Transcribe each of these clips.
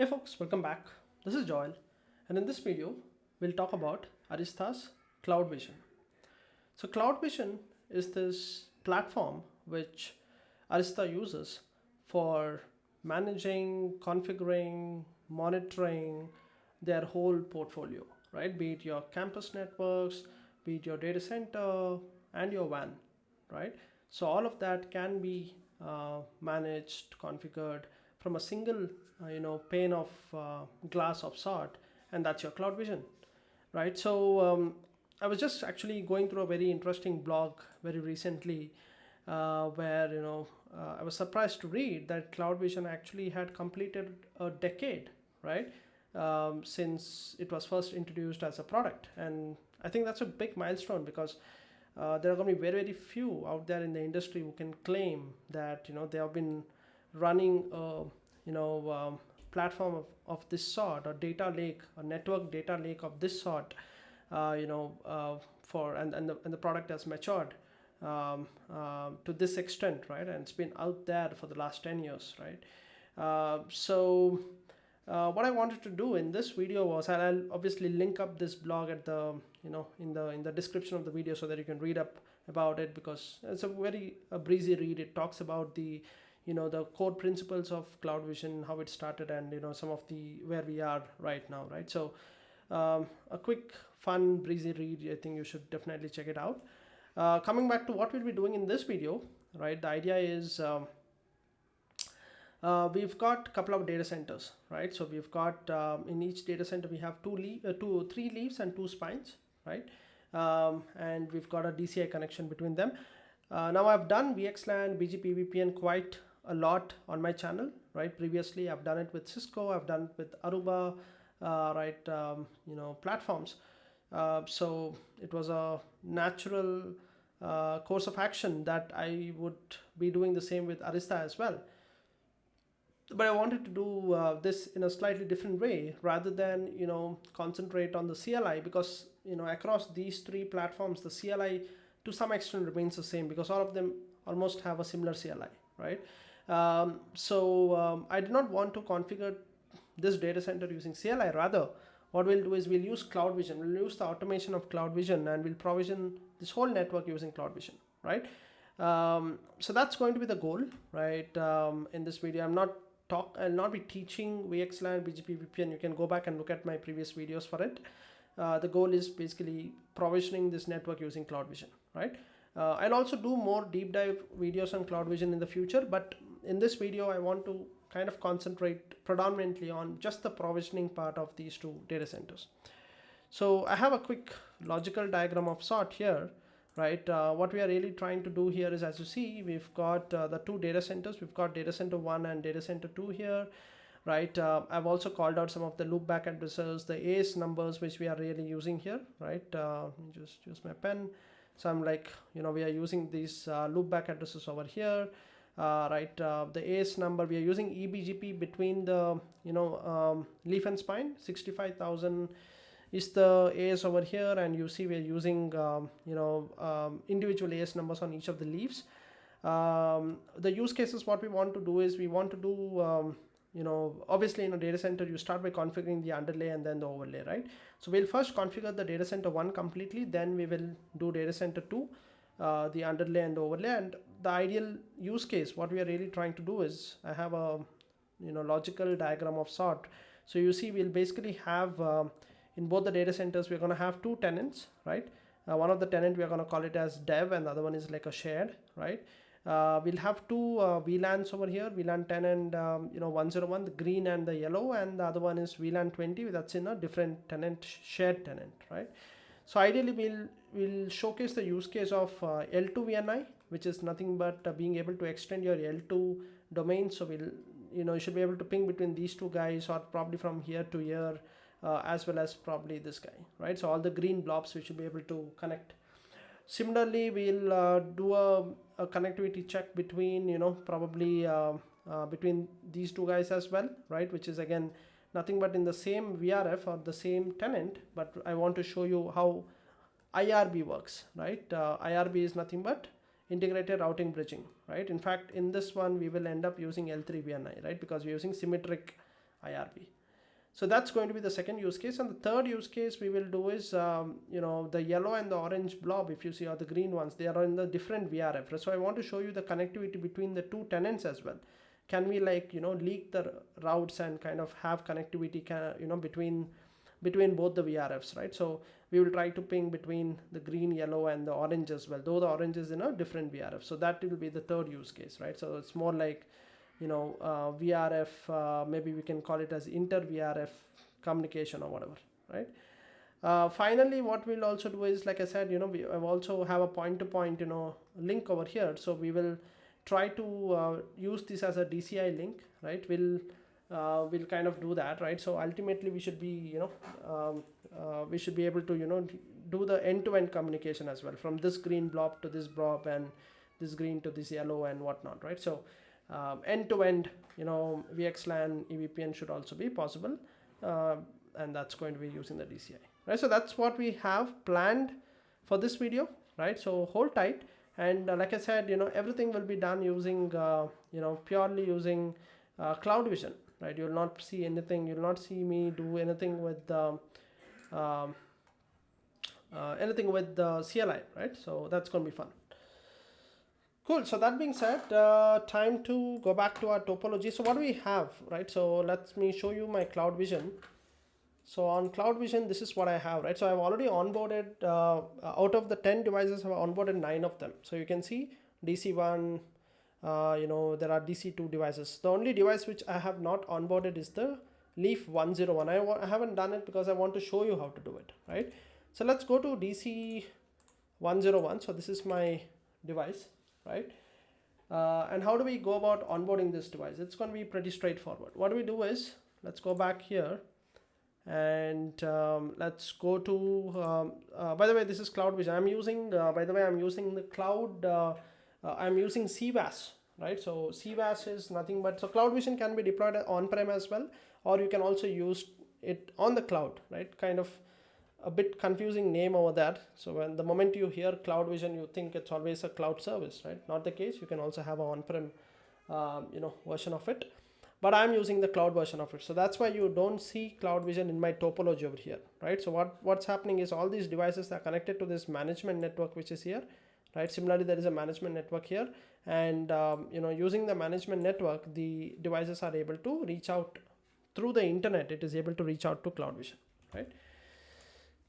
Hey folks, welcome back. This is Joel, and in this video, we'll talk about Arista's CloudVision. So CloudVision is this platform which Arista uses for managing, configuring, monitoring their whole portfolio, right? Be it your campus networks, be it your data center, and your WAN, right? So all of that can be managed, configured from a single, pane of glass of sort, and that's your CloudVision, right? So I was just actually going through a very interesting blog very recently, where I was surprised to read that CloudVision actually had completed a decade, right? Since it was first introduced as a product, and I think that's a big milestone because there are going to be very few out there in the industry who can claim that they have been running a platform of this sort, or data lake, a network data lake of this sort, for and the product has matured to this extent, right? And it's been out there for the last 10 years, right? What I wanted to do in this video was, and I'll obviously link up this blog at the in the description of the video so that you can read up about it, because it's a breezy read. It talks about the the core principles of CloudVision, how it started, and some of the where we are right now, right? So a quick, fun, breezy read. I think you should definitely check it out. Coming back to what we'll be doing in this video, right? The idea is we've got a couple of data centers, right? So we've got in each data center we have three leaves and two spines, right? And we've got a DCI connection between them. Now I've done VXLAN, BGP EVPN quite a lot on my channel, right? Previously I've done it with Cisco, I've done it with Aruba, right? Platforms. So it was a natural course of action that I would be doing the same with Arista as well. But I wanted to do this in a slightly different way, rather than concentrate on the CLI, because across these three platforms the CLI to some extent remains the same, because all of them almost have a similar CLI, right? I did not want to configure this data center using CLI. Rather, what we'll do is we'll use CloudVision. We'll use the automation of CloudVision, and we'll provision this whole network using CloudVision, right? So that's going to be the goal, right? In this video, I'll not be teaching VXLAN, BGP, VPN. You can go back and look at my previous videos for it. The goal is basically provisioning this network using CloudVision, right? I'll also do more deep dive videos on CloudVision in the future, but in this video, I want to kind of concentrate predominantly on just the provisioning part of these two data centers. So I have a quick logical diagram of sort here, right? What we are really trying to do here is, as you see, we've got the two data centers. We've got data center 1 and data center 2 here, right? I've also called out some of the loopback addresses, the AS numbers, which we are really using here, right? Just use my pen. So I'm like, we are using these loopback addresses over here, right? The AS number, we are using eBGP between the, leaf and spine. 65,000 is the AS over here, and you see we're using individual AS numbers on each of the leaves. The use cases, what we want to do is we want to do obviously in a data center you start by configuring the underlay and then the overlay, right? So we'll first configure the data center 1 completely, then we will do data center 2, the underlay and the overlay. And the ideal use case, what we are really trying to do is, I have a logical diagram of sort. So you see we'll basically have in both the data centers we're going to have two tenants, right? One of the tenant we are going to call it as dev, and the other one is like a shared, right? We'll have two VLANs over here, VLAN 10 and 101, the green and the yellow, and the other one is VLAN 20, that's in a different tenant, shared tenant, right? So ideally we'll showcase the use case of L2 VNI, which is nothing but being able to extend your L2 domain. So you should be able to ping between these two guys, or probably from here to here, as well as probably this guy, right? So all the green blobs we should be able to connect. Similarly, we'll do a connectivity check between probably between these two guys as well, right? Which is again nothing but in the same VRF or the same tenant, but I want to show you how IRB works, right? IRB is nothing but integrated routing bridging, right? In fact, in this one we will end up using L3 VNI, right? Because we're using symmetric IRB. So that's going to be the second use case. And the third use case we will do is, the yellow and the orange blob, if you see, or the green ones, they are in the different VRF. So I want to show you the connectivity between the two tenants as well. Can we leak the routes and kind of have connectivity, between both the VRFs, right? So we will try to ping between the green, yellow, and the orange as well, though the orange is in a different VRF. So that will be the third use case, right? So it's more like, VRF, maybe we can call it as Inter-VRF communication or whatever, right? Finally, what we'll also do is, like I said, we also have a point-to-point, link over here. So we will try to use this as a DCI link, right? We'll kind of do that, right? So ultimately we should be, we should be able to, do the end-to-end communication as well, from this green blob to this blob and this green to this yellow and whatnot, right? So end-to-end, VXLAN EVPN should also be possible, and that's going to be using the DCI, right? So that's what we have planned for this video, right? So hold tight, and like I said, everything will be done using, purely using CloudVision, right? You will not see anything. You will not see me do anything with the CLI, right? So that's going to be fun. Cool. So that being said, time to go back to our topology. So what do we have, right? So let me show you my CloudVision. So on CloudVision, this is what I have, right? So I've already onboarded, out of the 10 devices, I've onboarded 9 of them. So you can see DC1, there are DC2 devices. The only device which I have not onboarded is the Leaf 101. I haven't done it because I want to show you how to do it, right? So let's go to DC 101. So this is my device, right? And how do we go about onboarding this device? It's going to be pretty straightforward. What do we do is, let's go back here and let's go to, by the way, this is CloudVision. I'm using, I'm using the cloud, I'm using CVAS, right? So CVAS is nothing but, so CloudVision can be deployed on-prem as well, or you can also use it on the cloud, right? Kind of a bit confusing name over there. So when the moment you hear CloudVision, you think it's always a cloud service, right? Not the case. You can also have an on-prem, version of it, but I'm using the cloud version of it. So that's why you don't see CloudVision in my topology over here, right? So what's happening is all these devices are connected to this management network, which is here, right? Similarly, there is a management network here, and using the management network, the devices are able to reach out through the internet. It is able to reach out to CloudVision, right?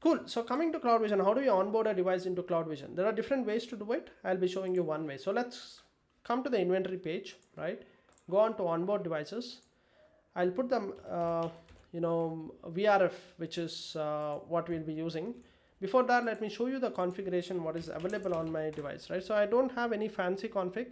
Cool. So coming to CloudVision, how do we onboard a device into CloudVision? There are different ways to do it. I'll be showing you one way. So let's come to the inventory page, right? Go on to onboard devices. I'll put them, VRF, which is what we'll be using. Before that, let me show you the configuration, what is available on my device, right? So I don't have any fancy config.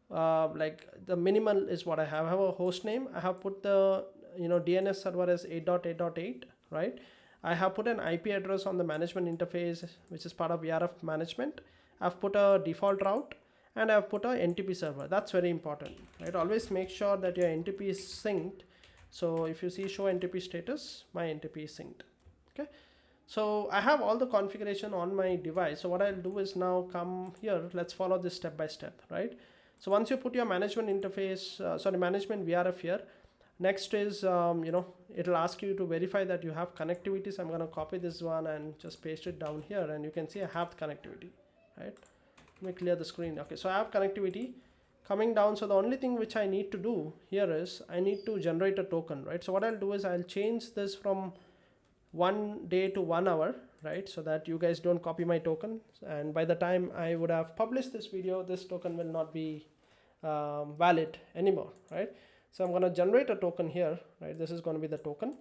Like the minimal is what I have. I have a host name. I have put the, DNS server as 8.8.8, right? I have put an IP address on the management interface, which is part of VRF management. I've put a default route, and I've put a NTP server. That's very important, right? Always make sure that your NTP is synced. So if you see show NTP status, my NTP is synced, okay? So I have all the configuration on my device. So what I'll do is now come here. Let's follow this step by step, right? So once you put your management interface, management VRF here, next is, it'll ask you to verify that you have connectivity. So I'm going to copy this one and just paste it down here, and you can see I have connectivity, right? Let me clear the screen. Okay, so I have connectivity coming down. So the only thing which I need to do here is I need to generate a token, right? So what I'll do is I'll change this from 1 day to 1 hour, right? So that you guys don't copy my token. And by the time I would have published this video, this token will not be valid anymore, right? So I'm going to generate a token here, right? This is going to be the token.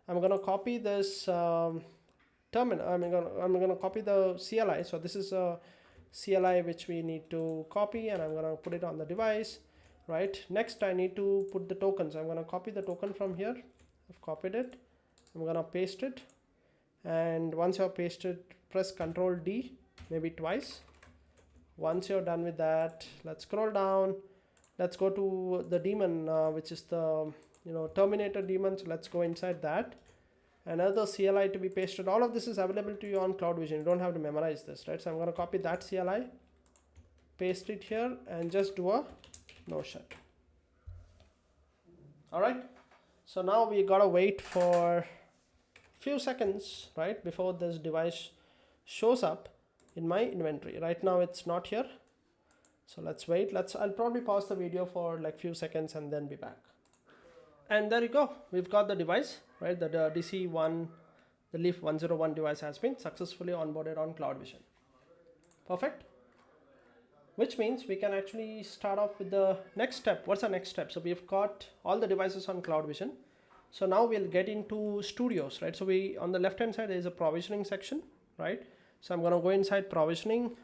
I'm going to copy this terminal. I'm going to copy the CLI. So this is a CLI which we need to copy, and I'm going to put it on the device, right? Next, I need to put the tokens. I'm going to copy the token from here. I've copied it. I'm going to paste it. And once you're pasted, press Ctrl D, maybe twice. Once you're done with that, let's scroll down. Let's go to the daemon, which is the terminator daemon. So let's go inside that. Another CLI to be pasted. All of this is available to you on CloudVision. You don't have to memorize this, right? So I'm going to copy that CLI, paste it here, and just do a no shut. All right. So now we gotta wait for few seconds, right, before this device shows up in my inventory. Right now it's not here, so let's wait. I'll probably pause the video for like few seconds and then be back. And there you go, we've got the device, right? The DC1, the Leaf 101 device has been successfully onboarded on CloudVision. Perfect. Which means we can actually start off with the next step. What's the next step? So we've got all the devices on CloudVision. So now we'll get into studios, right? So we, on the left hand side, there is a provisioning section, right? So I'm gonna go inside provisioning,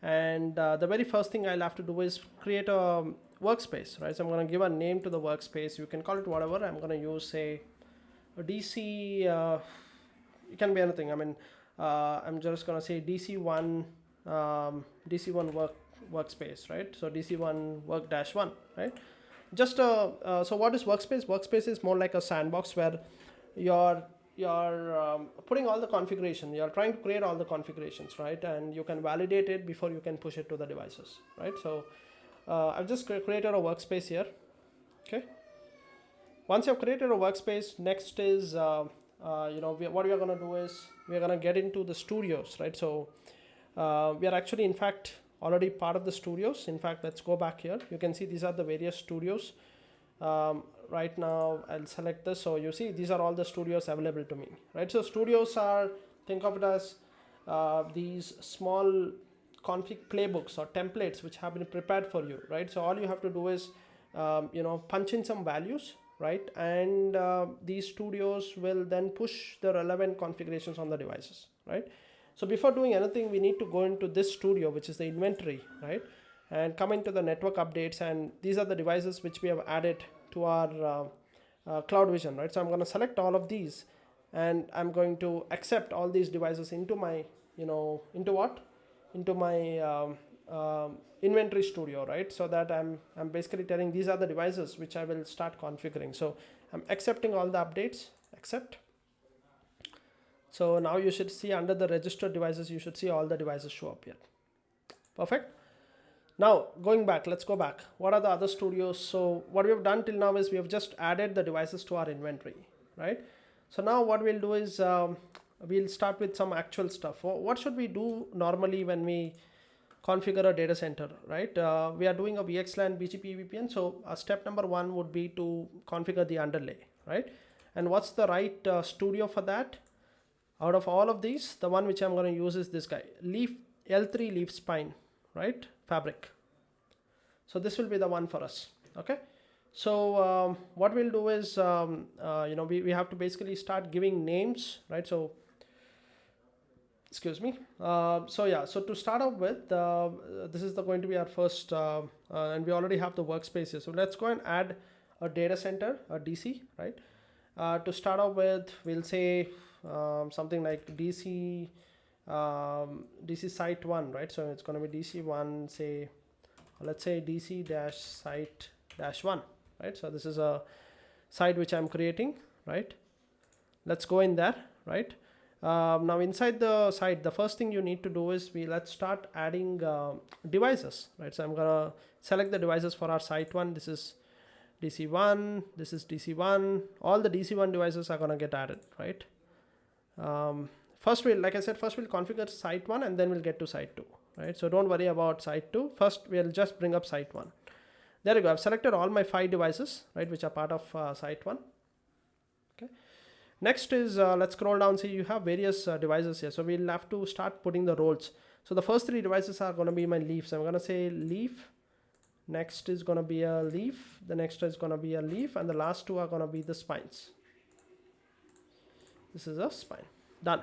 and the very first thing I'll have to do is create a workspace, right? So I'm gonna give a name to the workspace. You can call it whatever. I'm gonna use, say, a DC, it can be anything. I mean, I'm just gonna say DC1 workspace, right? So DC1 work -1, right? Just so what is workspace? Workspace is more like a sandbox where you're putting all the configuration. You're trying to create all the configurations, right? And you can validate it before you can push it to the devices, right? So I've just created a workspace here. Okay. Once you've created a workspace, next is what we are going to do is we are going to get into the studios, right? So we are actually, in fact, already part of the studios. In fact, let's go back here. You can see these are the various studios. Right now I'll select this. So you see these are all the studios available to me, right? So studios are, think of it as these small config playbooks or templates which have been prepared for you, right? So all you have to do is punch in some values, right? And these studios will then push the relevant configurations on the devices, right? So before doing anything, we need to go into this studio, which is the inventory, right? And come into the network updates, and these are the devices which we have added to our CloudVision, right? So I'm going to select all of these, and I'm going to accept all these devices into my, into my inventory studio, right? So that I'm basically telling these are the devices which I will start configuring. So I'm accepting all the updates, accept. So now you should see under the registered devices, you should see all the devices show up here. Perfect. Now going back, let's go back. What are the other studios? So what we have done till now is we have just added the devices to our inventory, right? So now what we'll do is we'll start with some actual stuff. What should we do normally when we configure a data center, right? We are doing a VXLAN BGP EVPN. So step number 1 would be to configure the underlay, right? And what's the right studio for that? Out of all of these, the one which I'm going to use is this guy, L3 leaf spine, right? Fabric. So this will be the one for us. Okay. So what we'll do is, we have to basically start giving names, right? So, excuse me. So to start off with, this is going to be our first, and we already have the workspace here. So let's go and add a data center, a DC, right? To start off with, we'll say something like DC site 1, right? So it's going to be DC1, say, let's say DC-site-1, right? So this is a site which I'm creating, right? Let's go in there, right? Now inside the site, the first thing you need to do is let's start adding devices, right? So I'm gonna select the devices for our site 1. This is DC1, this is DC1. All the DC1 devices are gonna get added, right? First we'll configure site 1 and then we'll get to site 2, right? So don't worry about site 2. First we'll just bring up site 1. There you go. I've selected all my 5 devices, right, which are part of site 1. Okay. Next is let's scroll down. See, you have various devices here. So we'll have to start putting the roles. So the first 3 devices are going to be my leaves. I'm going to say leaf. Next is going to be a leaf. The next is going to be a leaf, and the last 2 are going to be the spines. This is a spine. Done.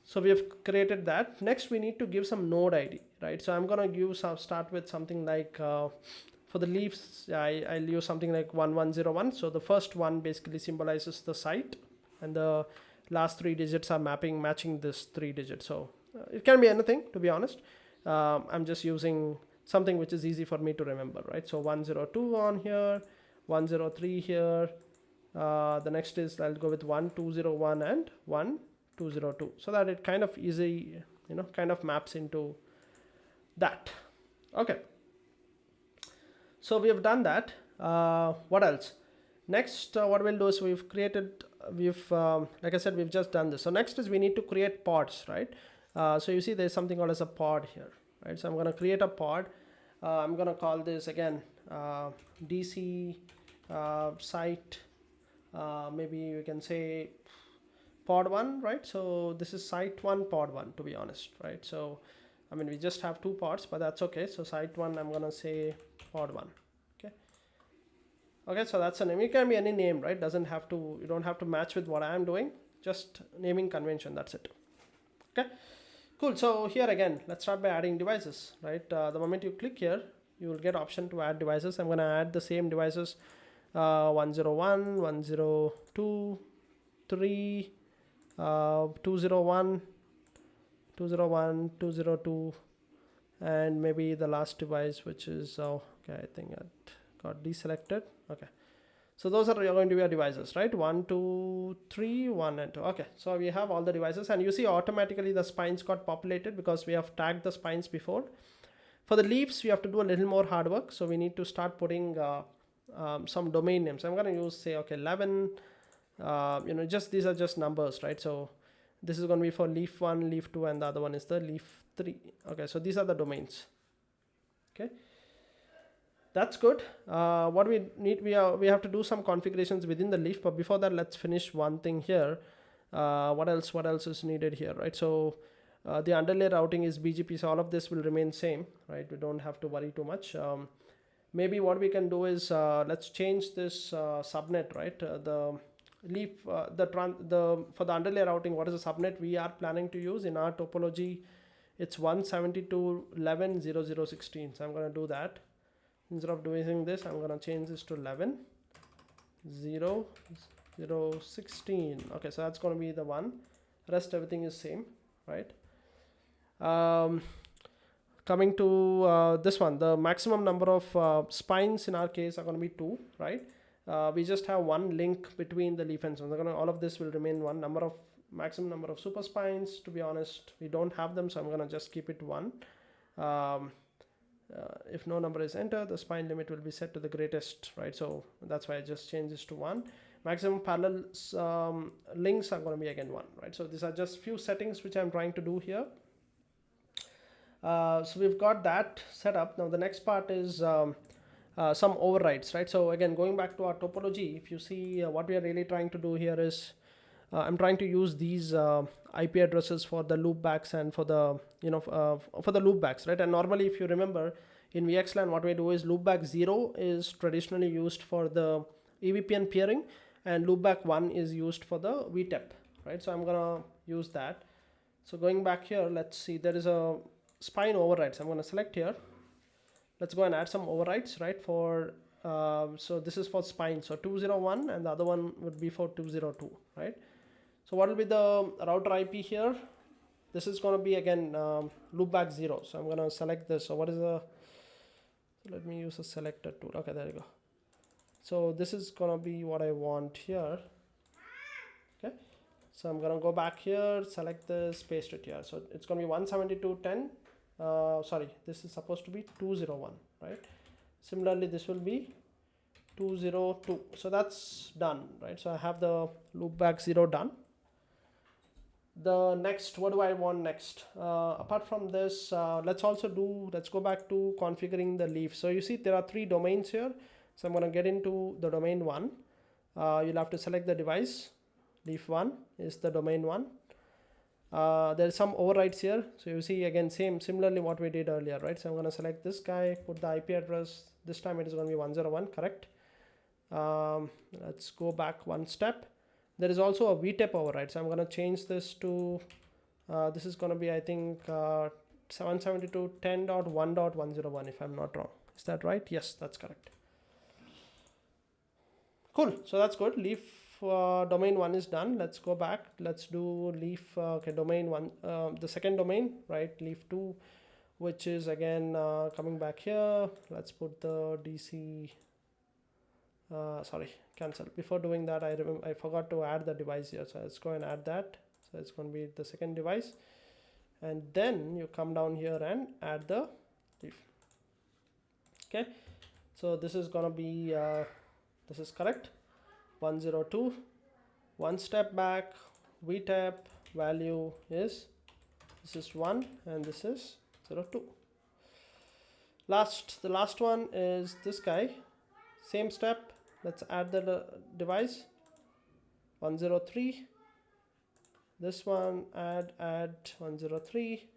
So we have created that. Next, we need to give some node ID, right? So I'm going to start with something like, for the leaves, I'll use something like 1101. So the first one basically symbolizes the site, and the last 3 digits are matching this 3 digits. So it can be anything, to be honest. I'm just using something which is easy for me to remember, right? So 102 on here, 103 here. The next is I'll go with 1201 and 1202, so that it kind of easy, kind of maps into that. Okay. So we have done that. What else? Next, what we'll do is like I said, we've just done this. So next is we need to create pods, right? So you see there's something called as a pod here, right? So I'm going to create a pod. I'm going to call this again DC site. Maybe you can say pod 1, right? So this is site 1 pod 1, to be honest, right? So I mean we just have 2 pods, but that's okay. So site 1, I'm gonna say pod 1. Okay, so that's a name. It can be any name, right? Doesn't have to, you don't have to match with what I am doing, just naming convention, that's it. Okay, cool. So here again, let's start by adding devices, right? The moment you click here, you will get option to add devices. I'm going to add the same devices, 101, 102, 3, 201, 201, 202, and maybe the last device, which is, okay, I think it got deselected. Okay, so those are going to be our devices, right? 1, 2, 3, 1 and 2. Okay, so we have all the devices, and you see automatically the spines got populated because we have tagged the spines before. For the leaves, we have to do a little more hard work, so we need to start putting some domain names. I'm going to use, say, okay, 11. Just these are just numbers, right? So this is going to be for leaf 1, leaf 2, and the other one is the leaf 3. Okay, so these are the domains. Okay, that's good. What we need, we have to do some configurations within the leaf, but before that, let's finish one thing here. What else is needed here, right? So the underlay routing is BGP, so all of this will remain same, right? We don't have to worry too much. Maybe what we can do is let's change this subnet, right? The leaf, for the underlay routing, what is the subnet we are planning to use in our topology? It's 172.11.0016. So I'm going to do that. Instead of doing this, I'm going to change this to 11.0.0.16. Okay, so that's going to be the one. Rest everything is same, right? Coming to this one, the maximum number of spines in our case are going to be 2, right? We just have one link between the leaf ends. All of this will remain one. Maximum number of super spines, to be honest, we don't have them, so I'm going to just keep it 1. If no number is entered, the spine limit will be set to the greatest, right? So that's why I just changed this to 1. Maximum parallel links are going to be again 1, right? So these are just few settings which I'm trying to do here. So we've got that set up. Now the next part is some overrides, right? So again, going back to our topology, if you see what we are really trying to do here is I'm trying to use these IP addresses for the loopbacks and for the for the loopbacks, right? And normally, if you remember, in VXLAN, what we do is loopback 0 is traditionally used for the EVPN peering, and loopback 1 is used for the VTEP, right? So I'm gonna use that. So going back here, let's see, there is a spine override. So I'm gonna select here. Let's go and add some overrides, right? For so this is for spine, so 201, and the other one would be for 202, right? So what will be the router IP here? This is going to be again loopback 0. So I'm going to select this. So what is the? Let me use a selector tool. Okay, there you go. So this is going to be what I want here. Okay. So I'm going to go back here, select this, paste it here. So it's going to be 172.10. Sorry, this is supposed to be 201, right? Similarly, this will be 202. So that's done, right? So I have the loopback 0 done. The next, what do I want next? Apart from this, let's go back to configuring the leaf. So you see there are 3 domains here. So I'm going to get into the domain 1. You'll have to select the device. Leaf 1 is the domain 1. There's some overrides here. So you see again, similarly what we did earlier, right? So I'm going to select this guy, put the IP address. This time it is going to be 101, correct? Let's go back one step. There is also a VTEP override. So I'm going to change this to, this is going to be, I think, 772.10.1.101 if I'm not wrong. Is that right? Yes, that's correct. Cool. So that's good. Leaf domain 1 is done. Let's go back. Let's do leaf, domain 1, the second domain, right? Leaf 2, which is again coming back here. Let's put the DC. Sorry, cancel. Before doing that, I forgot to add the device here. So let's go and add that. So it's going to be the second device. And then you come down here and add the leaf. Okay. So this is going to be, this is correct. 102. One step back, VTAP value is, this is 1 and this is 02. The last one is this guy. Same step. Let's add the device. 103. This one add 103.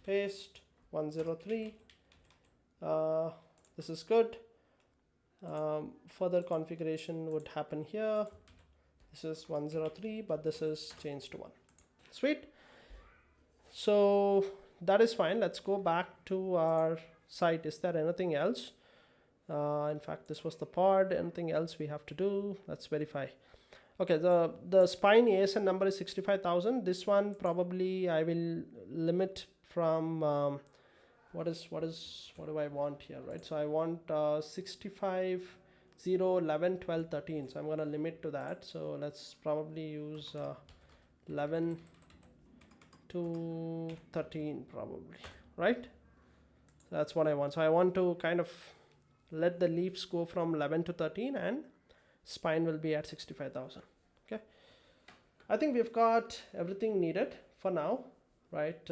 Paste 103. This is good. Further configuration would happen here. This is 103, but this is changed to 1. Sweet. So that is fine. Let's go back to our site. Is there anything else? In fact, this was the pod. Anything else we have to do? Let's verify. Okay, the spine ASN number is 65,000. This one probably I will limit from what do I want here, right? So I want 65, 0, 11, 12, 13. So I'm going to limit to that. So let's probably use 11 to 13 probably, right? That's what I want. So I want to kind of let the leaves go from 11 to 13 and spine will be at 65,000. Okay. I think we've got everything needed for now, right?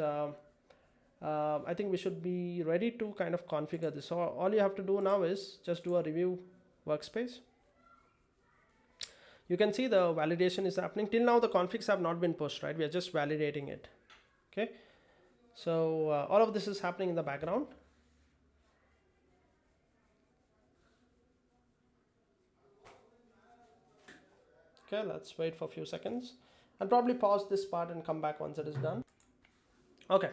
I think we should be ready to kind of configure this. So all you have to do now is just do a review workspace. You can see the validation is happening. Till now the configs have not been pushed, right? We are just validating it. Okay. So all of this is happening in the background. Okay, let's wait for a few seconds. I'll probably pause this part and come back once it is done. Okay.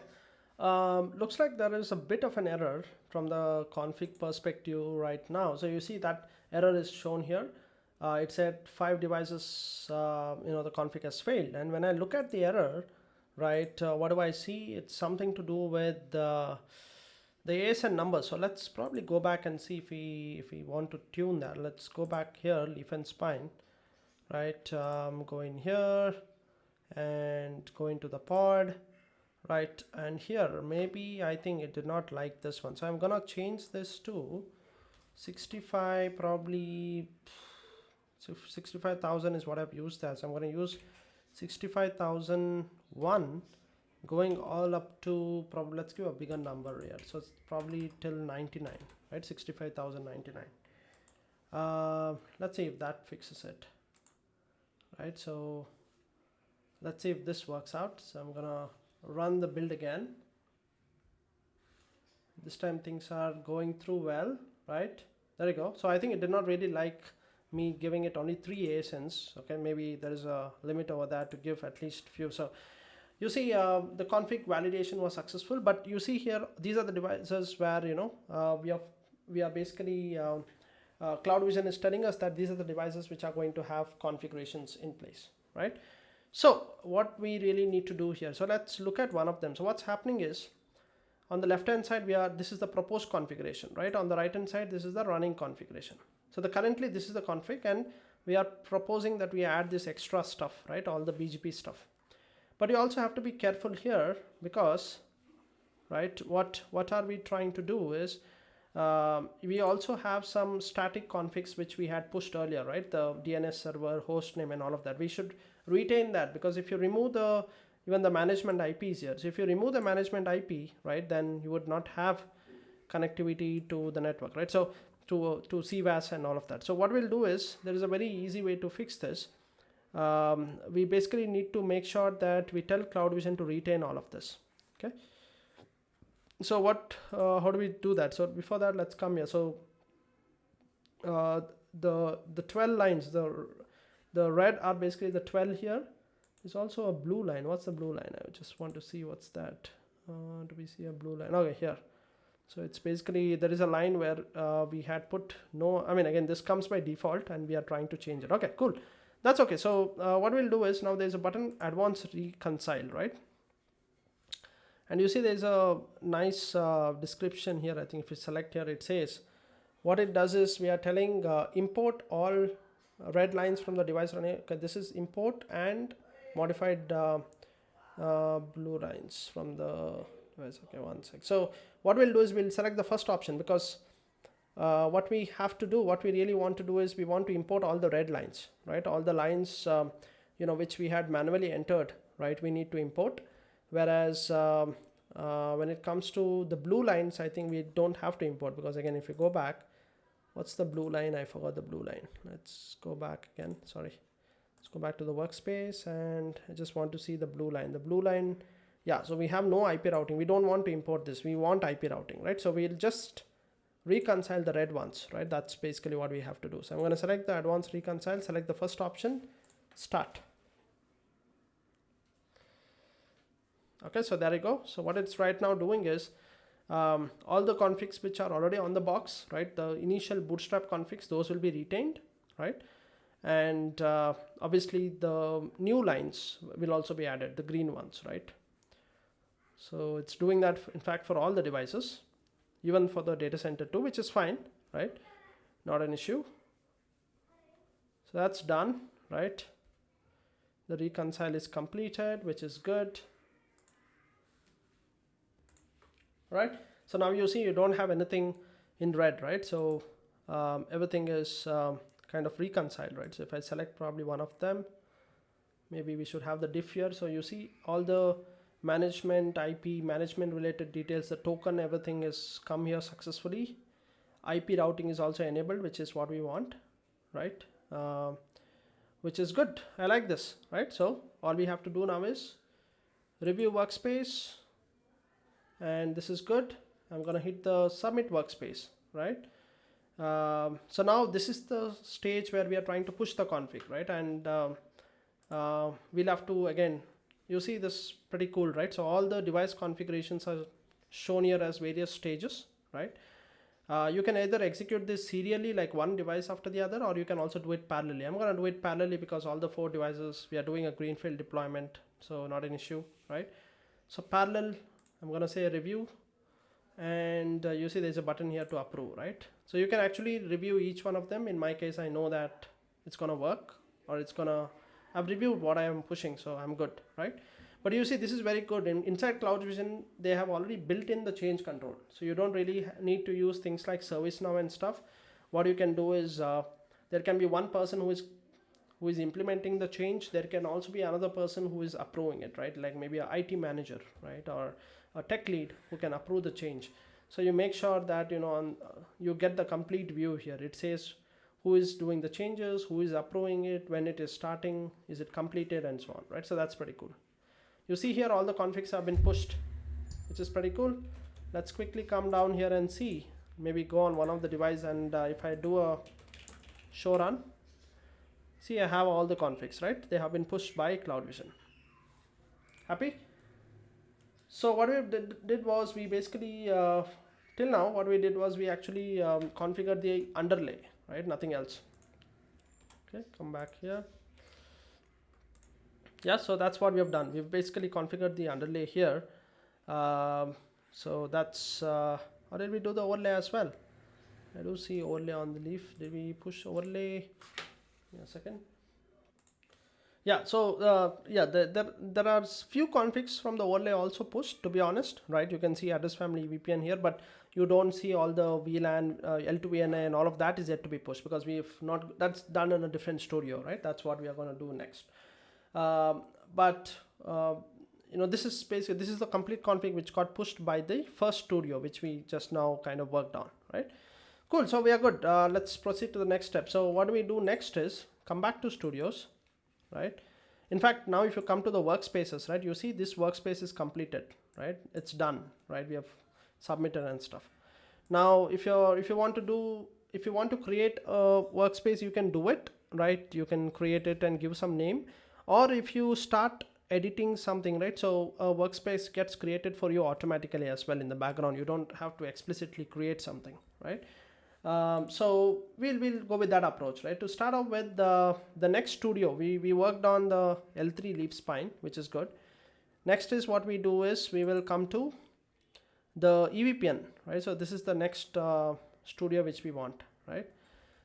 Looks like there is a bit of an error from the config perspective right now. So you see that error is shown here. It said 5 devices, the config has failed. And when I look at the error, right, what do I see? It's something to do with the ASN number. So let's probably go back and see if we want to tune that. Let's go back here, leaf and spine, right? Go in here and go into the pod. Right, and here maybe I think it did not like this one, so I'm gonna change this to 65, probably 65,000 is what I've used as. I'm gonna use 65,001 going all up to, probably let's give a bigger number here, so it's probably till 99, right? 65,099. Let's see if that fixes it, right? So let's see if this works out. So I'm gonna run the build again. This time things are going through well, right? There you go. So I think it did not really like me giving it only 3 ASNs. Okay, maybe there is a limit over that to give at least few. So you see the config validation was successful, but you see here these are the devices where we are basically CloudVision is telling us that these are the devices which are going to have configurations in place, right? So what we really need to do here, so let's look at one of them. So what's happening is on the left hand side this is the proposed configuration, right? On the right hand side this is the running configuration. So currently this is the config and we are proposing that we add this extra stuff, right? All the BGP stuff. But you also have to be careful here because, right, what are we trying to do is we also have some static configs which we had pushed earlier, right? The DNS server, host name and all of that. We should retain that, because if you remove even the management IPs here, so if you remove the management IP, right, then you would not have connectivity to the network, right? So to CVAS and all of that. So what we'll do is, there is a very easy way to fix this. We basically need to make sure that we tell CloudVision to retain all of this. Okay. So how do we do that? So before that, let's come here. So the 12 lines, the red are basically the 12 here. There's also a blue line. What's the blue line? I just want to see what's that. Do we see a blue line? Okay, here. So it's basically, there is a line where we had put no, I mean, again, this comes by default and we are trying to change it. Okay, cool. That's okay. So what we'll do is, now there's a button advanced reconcile, right? And you see there's a nice description here. I think if you select here, it says what it does is we are telling import all red lines from the device running. Okay, this is import and modified blue lines from the device. Okay, one sec. So what we'll do is we'll select the first option, because what we have to do, what we really want to do is we want to import all the red lines, right? All the lines, which we had manually entered, right? We need to import. Whereas when it comes to the blue lines, I think we don't have to import, because again, if you go back, what's the blue line? I forgot the blue line. Let's go back again. Sorry. Let's go back to the workspace, and I just want to see the blue line. The blue line, yeah, so we have no IP routing. We don't want to import this. We want IP routing, right? So we'll just reconcile the red ones, right? That's basically what we have to do. So I'm going to select the advanced reconcile, select the first option, start. Okay, so there you go. So what it's right now doing is all the configs which are already on the box, right? The initial bootstrap configs, those will be retained, right? And obviously the new lines will also be added, the green ones, right? So it's doing that, in fact, for all the devices, even for the data center too, which is fine, right? Not an issue. So that's done, right? The reconcile is completed, which is good. Right? So now you see you don't have anything in red, right? So everything is kind of reconciled, right? So if I select probably one of them, maybe we should have the diff here. So you see all the management, IP, management related details, the token, everything is come here successfully. IP routing is also enabled, which is what we want, right? Which is good. I like this, right? So all we have to do now is review workspace, and this is good. I'm going to hit the submit workspace, right? So now this is the stage where we are trying to push the config, right? And we'll have to, again, you see this pretty cool, right? So all the device configurations are shown here as various stages, right? You can either execute this serially, like one device after the other, or you can also do it parallelly. I'm going to do it parallelly because all the 4 devices, we are doing a greenfield deployment, so not an issue, right? So parallel, I'm going to say review, and you see there's a button here to approve, right? So you can actually review each one of them. In my case, I know that it's going to work, or it's going to, I've reviewed what I am pushing, so I'm good, right? But you see, this is very good. Inside CloudVision, they have already built in the change control. So you don't really need to use things like ServiceNow and stuff. What you can do is there can be one person who is implementing the change. There can also be another person who is approving it, right? Like maybe an IT manager, right? Or a tech lead who can approve the change. So you make sure that, you get the complete view here. It says who is doing the changes, who is approving it, when it is starting, is it completed, and so on, right? So that's pretty cool. You see here all the configs have been pushed, which is pretty cool. Let's quickly come down here and see. Maybe go on one of the devices, and if I do a show run, see I have all the configs, right? They have been pushed by CloudVision. Happy? So what we did was we basically, till now, what we did was we actually configured the underlay, right? Nothing else. Okay, come back here. Yeah, so that's what we have done. We've basically configured the underlay here. So that's, how did we do the overlay as well? I do see overlay on the leaf. Did we push overlay? Give me a second. Yeah, so there are few configs from the overlay also pushed, to be honest, right? You can see address family VPN here, but you don't see all the VLAN, L2VNA, and all of that is yet to be pushed, because we've not, that's done in a different studio, right? That's what we are going to do next. This is basically, this is the complete config which got pushed by the first studio, which we just now kind of worked on, right? Cool, so we are good. Let's proceed to the next step. So what do we do next is come back to studios, right? In fact, now if you come to the workspaces, right, you see this workspace is completed, right? It's done, right? We have submitted and stuff. Now, if you want to create a workspace, you can do it, right? You can create it and give some name, or if you start editing something, right? So a workspace gets created for you automatically as well in the background. You don't have to explicitly create something, right? So we'll go with that approach, right? To start off with the next studio, we worked on the L3 leaf spine, which is good. Next is what we do is we will come to the EVPN, right? So this is the next studio which we want, right?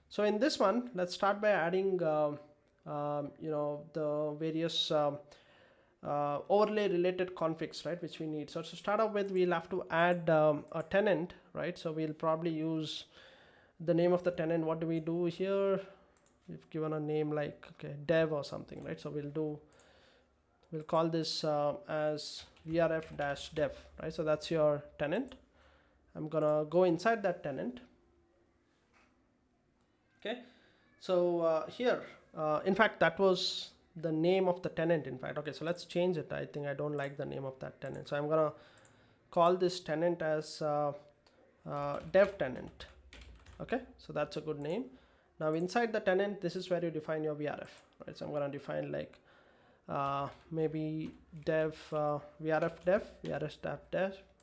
So in this one, let's start by adding the various overlay related configs, right, which we need. So to start off with, we'll have to add a tenant, right? So we'll probably use the name of the tenant, what do we do here? We've given a name like, okay, dev or something, right? So we'll call this as VRF-dev, right? So that's your tenant. I'm gonna go inside that tenant. Okay, so here, in fact, that was the name of the tenant, in fact. Okay, so let's change it. I think I don't like the name of that tenant, so I'm gonna call this tenant as dev tenant. Okay, so that's a good name. Now inside the tenant, this is where you define your VRF, right? So I'm gonna define like maybe dev VRF dev,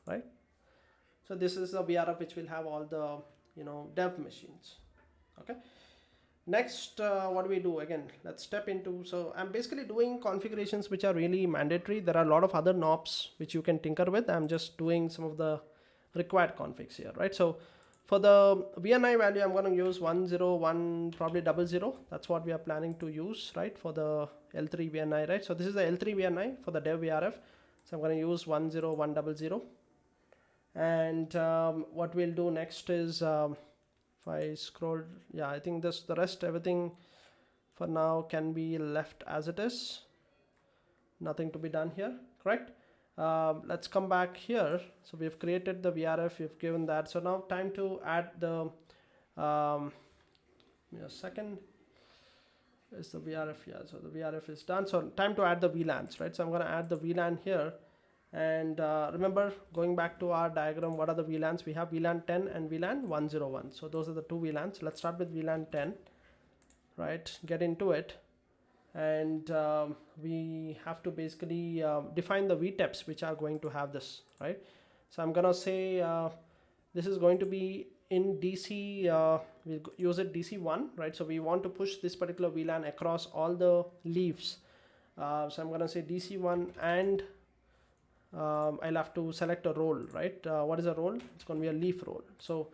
right? So this is a VRF which will have all the dev machines. Okay. Next, what do we do? Again, let's step into, so I'm basically doing configurations which are really mandatory. There are a lot of other knobs which you can tinker with. I'm just doing some of the required configs here, right? So for the VNI value, I'm going to use 101, probably 00. That's what we are planning to use, right? For the L3 VNI, right? So this is the L3 VNI for the dev VRF. So I'm going to use 10100. And what we'll do next is, if I scroll, yeah, I think the rest, everything for now can be left as it is. Nothing to be done here, correct? Let's come back here. So we've created the VRF, we've given that. So now time to add the, second is the VRF, yeah, so the VRF is done. So time to add the VLANs, right? So I'm gonna add the VLAN here. And remember, going back to our diagram, what are the VLANs? We have VLAN 10 and VLAN 101. So those are the two VLANs. Let's start with VLAN 10, right? Get into it. And we have to basically define the VTEPs which are going to have this, right? So I'm gonna say this is going to be in DC, we'll use it DC1, right? So we want to push this particular VLAN across all the leaves. So I'm gonna say DC1 and I'll have to select a role, right? What is a role? It's going to be a leaf role. So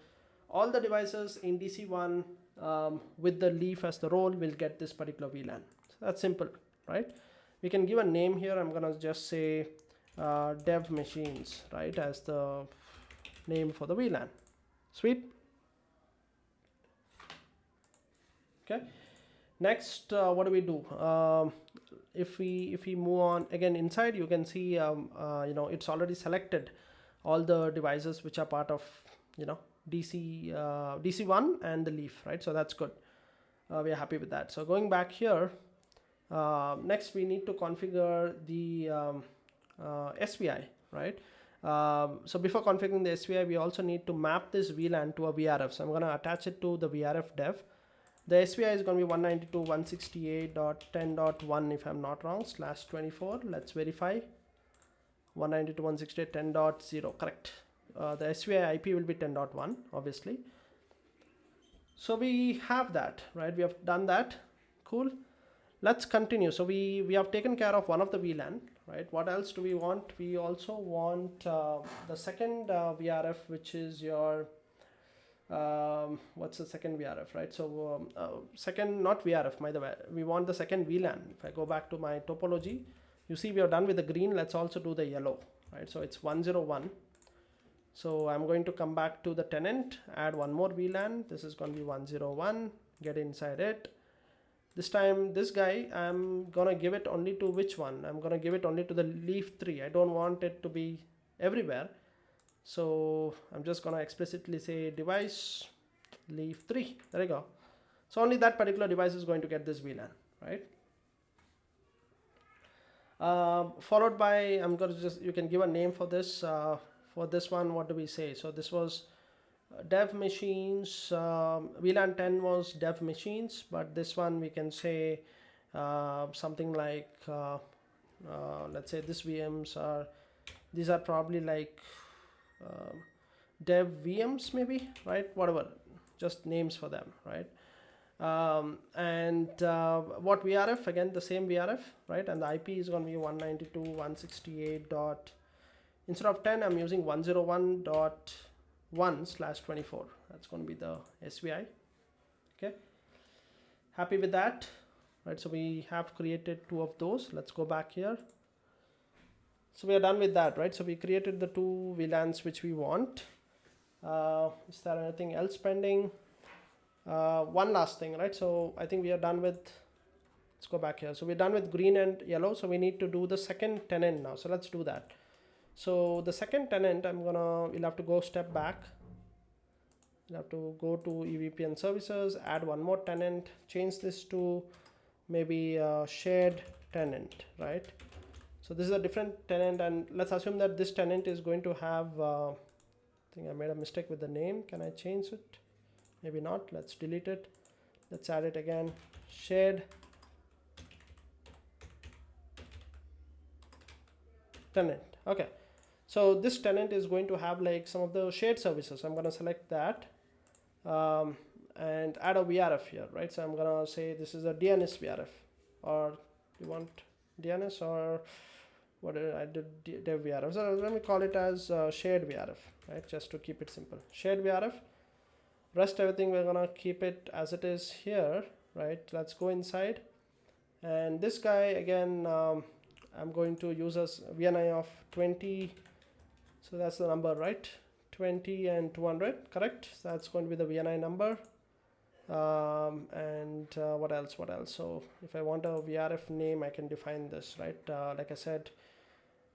all the devices in DC1 with the leaf as the role will get this particular VLAN. So that's simple, right? We can give a name here. I'm going to just say dev machines, right, as the name for the VLAN. Sweet. Okay. Next, what do we do? If we move on again inside, you can see it's already selected all the devices which are part of DC1 and the leaf, right? So that's good. We are happy with that. So going back here, next we need to configure the SVI, right? So before configuring the SVI, we also need to map this VLAN to a VRF. So I'm going to attach it to the VRF dev. The SVI is going to be 192.168.10.1 if I'm not wrong, /24. Let's verify. 192.168.10.0, correct. The SVI IP will be 10.1, obviously. So we have that, right? We have done that. Cool. Let's continue. So we have taken care of one of the VLAN, right? What else do we want? We also want the second VRF, which is your what's the second VRF, right? So second, not VRF, by the way, we want the second VLAN. If I go back to my topology, you see we are done with the green. Let's also do the yellow, right? So it's 101. So I'm going to come back to the tenant, add one more VLAN. This is going to be 101. Get inside it. This time, this guy, I'm gonna give it only to which one? I'm gonna give it only to the leaf 3. I don't want it to be everywhere. So I'm just gonna explicitly say device leaf 3. There you go. So only that particular device is going to get this VLAN, right? Followed by, I'm going to you can give a name for this. For this one, what do we say? So this was dev machines. VLAN 10 was dev machines, but this one we can say something like, let's say these are probably like dev VMs maybe, right? Whatever, just names for them, right? What VRF, again the same VRF, right? And the IP is going to be 192.168. Instead of 10, I'm using 101.1/24. That's going to be the SVI. Okay, happy with that, right? So we have created two of those. Let's go back here. So we are done with that, right? So we created the two VLANs which we want. Is there anything else pending? One last thing, right? So I think we are done with, let's go back here. So we're done with green and yellow. So we need to do the second tenant now. So let's do that. So the second tenant, we'll have to go step back. We'll have to go to EVPN services, add one more tenant, change this to maybe a shared tenant, right? So this is a different tenant, and let's assume that this tenant is going to have, I think I made a mistake with the name. Can I change it? Maybe not. Let's delete it. Let's add it again. Shared tenant. Okay. So this tenant is going to have like some of the shared services. I'm going to select that and add a VRF here, right? So I'm going to say this is a DNS VRF, or you want DNS, or what did I did dev VRF. So let me call it as shared VRF, right? Just to keep it simple. Shared VRF. Rest everything we're gonna keep it as it is here, right? Let's go inside, and this guy again, I'm going to use a VNI of 20. So that's the number, right? 20 and 200, correct? So that's going to be the VNI number. And what else? So if I want a VRF name, I can define this, right? Like I said,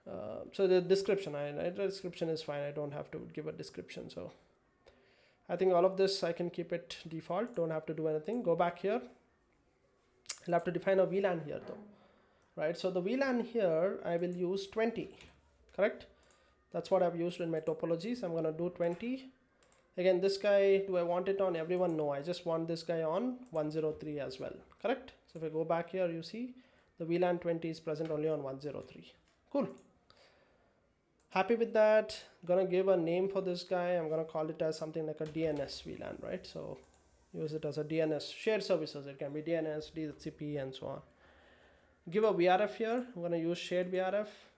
so the description, the description is fine. I don't have to give a description. So I think all of this I can keep it default. Don't have to do anything. Go back here. I'll have to define a VLAN here though, right? So the VLAN here I will use 20, correct? That's what I've used in my topology. So I'm going to do 20. Again, this guy, do I want it on everyone? No, I just want this guy on 103 as well, correct? So if I go back here, you see the VLAN 20 is present only on 103. Cool. Happy with that. Gonna give a name for this guy. I'm gonna call it as something like a DNS VLAN, right? So use it as a DNS shared services. It can be DNS, DHCP, and so on. Give a VRF here. I'm gonna use shared VRF.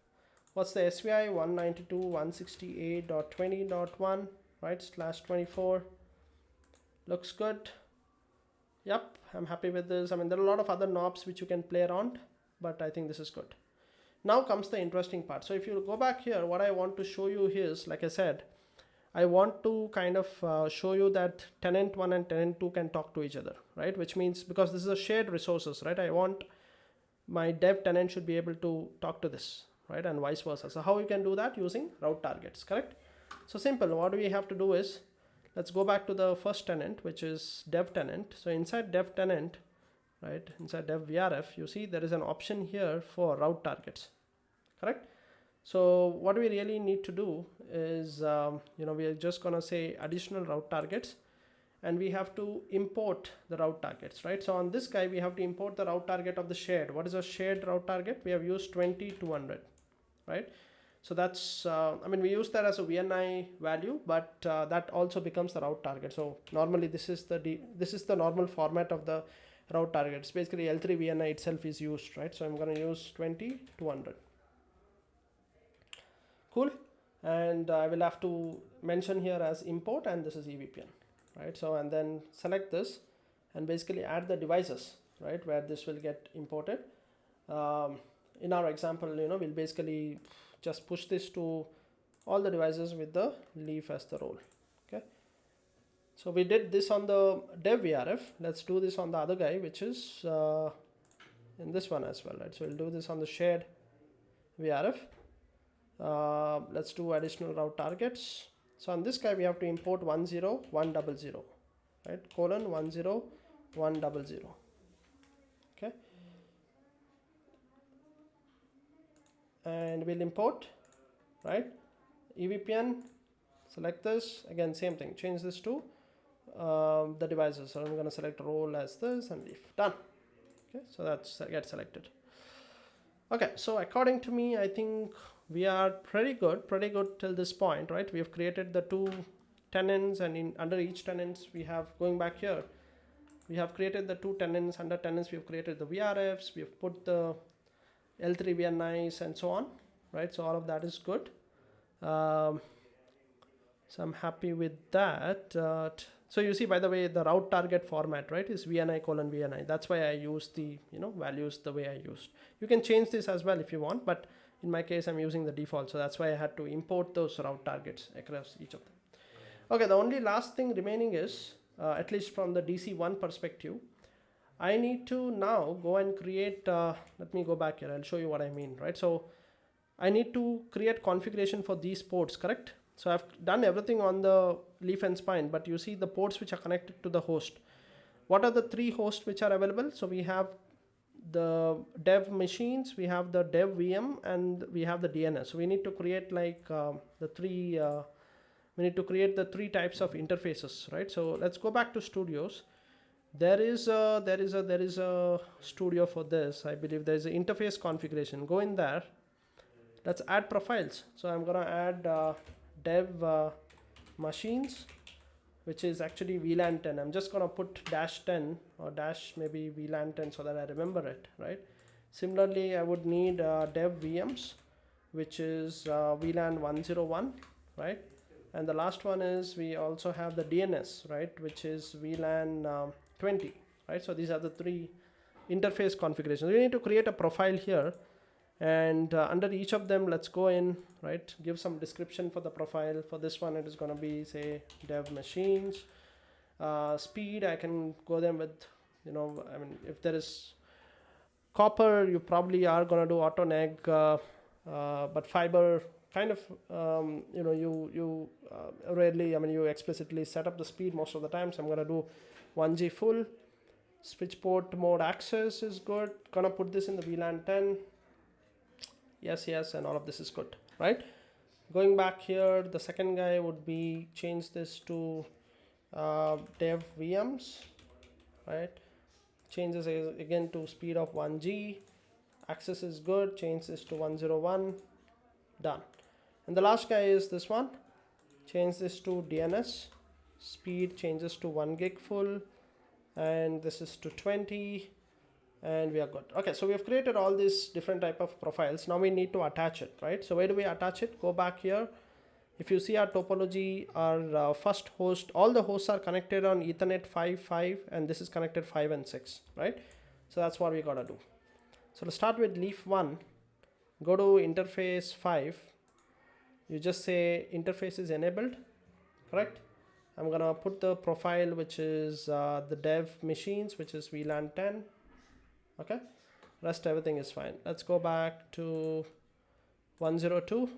What's the SVI? 192.168.20.1, right? /24. Looks good. Yep, I'm happy with this. I mean, there are a lot of other knobs which you can play around, but I think this is good. Now comes the interesting part. So if you go back here, what I want to show you is, like I said, I want to kind of show you that tenant 1 and tenant 2 can talk to each other, right? Which means, because this is a shared resources, right? I want my dev tenant should be able to talk to this, right? And vice versa. So how you can do that? Using route targets, correct? So simple. What we have to do is, let's go back to the first tenant, which is dev tenant. So inside dev tenant, right, inside dev VRF, you see there is an option here for route targets, correct? So what we really need to do is, we are just gonna say additional route targets, and we have to import the route targets, right? So on this guy, we have to import the route target of the shared. What is a shared route target? We have used 200, right? So that's, we use that as a VNI value, but that also becomes the route target. So normally this is the normal format of the route targets. Basically L3 VNI itself is used, right? So I'm going to use 200. Cool. And I will have to mention here as import, and this is EVPN, right? So, and then select this and basically add the devices, right, where this will get imported. In our example, we'll basically just push this to all the devices with the leaf as the role. Okay. So we did this on the dev VRF. Let's do this on the other guy, which is in this one as well, right? So we'll do this on the shared VRF. Let's do additional route targets. So on this guy, we have to import 10100, right? :10100. Okay. And we'll import, right? EVPN, select this, again, same thing, change this to the devices. So I'm going to select role as this and leaf, done. Okay, so that's get selected. Okay, so according to me, I think we are pretty good till this point, right? We have created the two tenants, and under each tenants we have, going back here, we have created the two tenants. Under tenants we have created the VRFs, we have put the L3 VNIs and so on, right? So all of that is good. So I'm happy with that. So you see, by the way, the route target format, right, is VNI : VNI. That's why I use the values the way I used. You can change this as well if you want, but in my case I'm using the default, so that's why I had to import those route targets across each of them. Okay, the only last thing remaining is at least from the DC1 perspective. I need to now go and create, let me go back here, I'll show you what I mean, right? So I need to create configuration for these ports, correct? So I've done everything on the leaf and spine, but you see the ports which are connected to the host. What are the three hosts which are available? So we have the dev machines, we have the dev VM, and we have the DNS. So we need to create like we need to create the three types of interfaces, right? So let's go back to studios. There is a studio for this. I believe there is an interface configuration. Go in there. Let's add profiles. So I'm gonna add dev machines, which is actually VLAN 10. I'm just gonna put -10 or maybe VLAN 10 so that I remember it, right? Similarly, I would need dev VMs, which is VLAN 101, right? And the last one is we also have the DNS, right, which is VLAN 20, right? So these are the three interface configurations. We need to create a profile here, and under each of them, let's go in, right, give some description for the profile. For this one, it is going to be, say, dev machines. Speed, I can go them with, I mean, if there is copper, you probably are going to do auto neg, but fiber kind of, you rarely, I mean, you explicitly set up the speed most of the time. So I'm going to do 1G full. Switch port mode access is good. Gonna put this in the VLAN 10. Yes, and all of this is good, right? Going back here, the second guy would be change this to dev VMs, right? Changes again to speed of 1G. Access is good. Change this to 101. Done. And the last guy is this one. Change this to DNS. Speed changes to 1 gig full. And this is to 20. And we are good. Okay, so we have created all these different type of profiles. Now we need to attach it, right? So where do we attach it? Go back here. If you see our topology, our first host, all the hosts are connected on Ethernet 5.5, and this is connected 5 and 6, right? So that's what we gotta do. So let's start with leaf 1. Go to interface 5. You just say interface is enabled, correct? I'm gonna put the profile, which is the dev machines, which is VLAN 10. Okay, rest everything is fine. Let's go back to 102.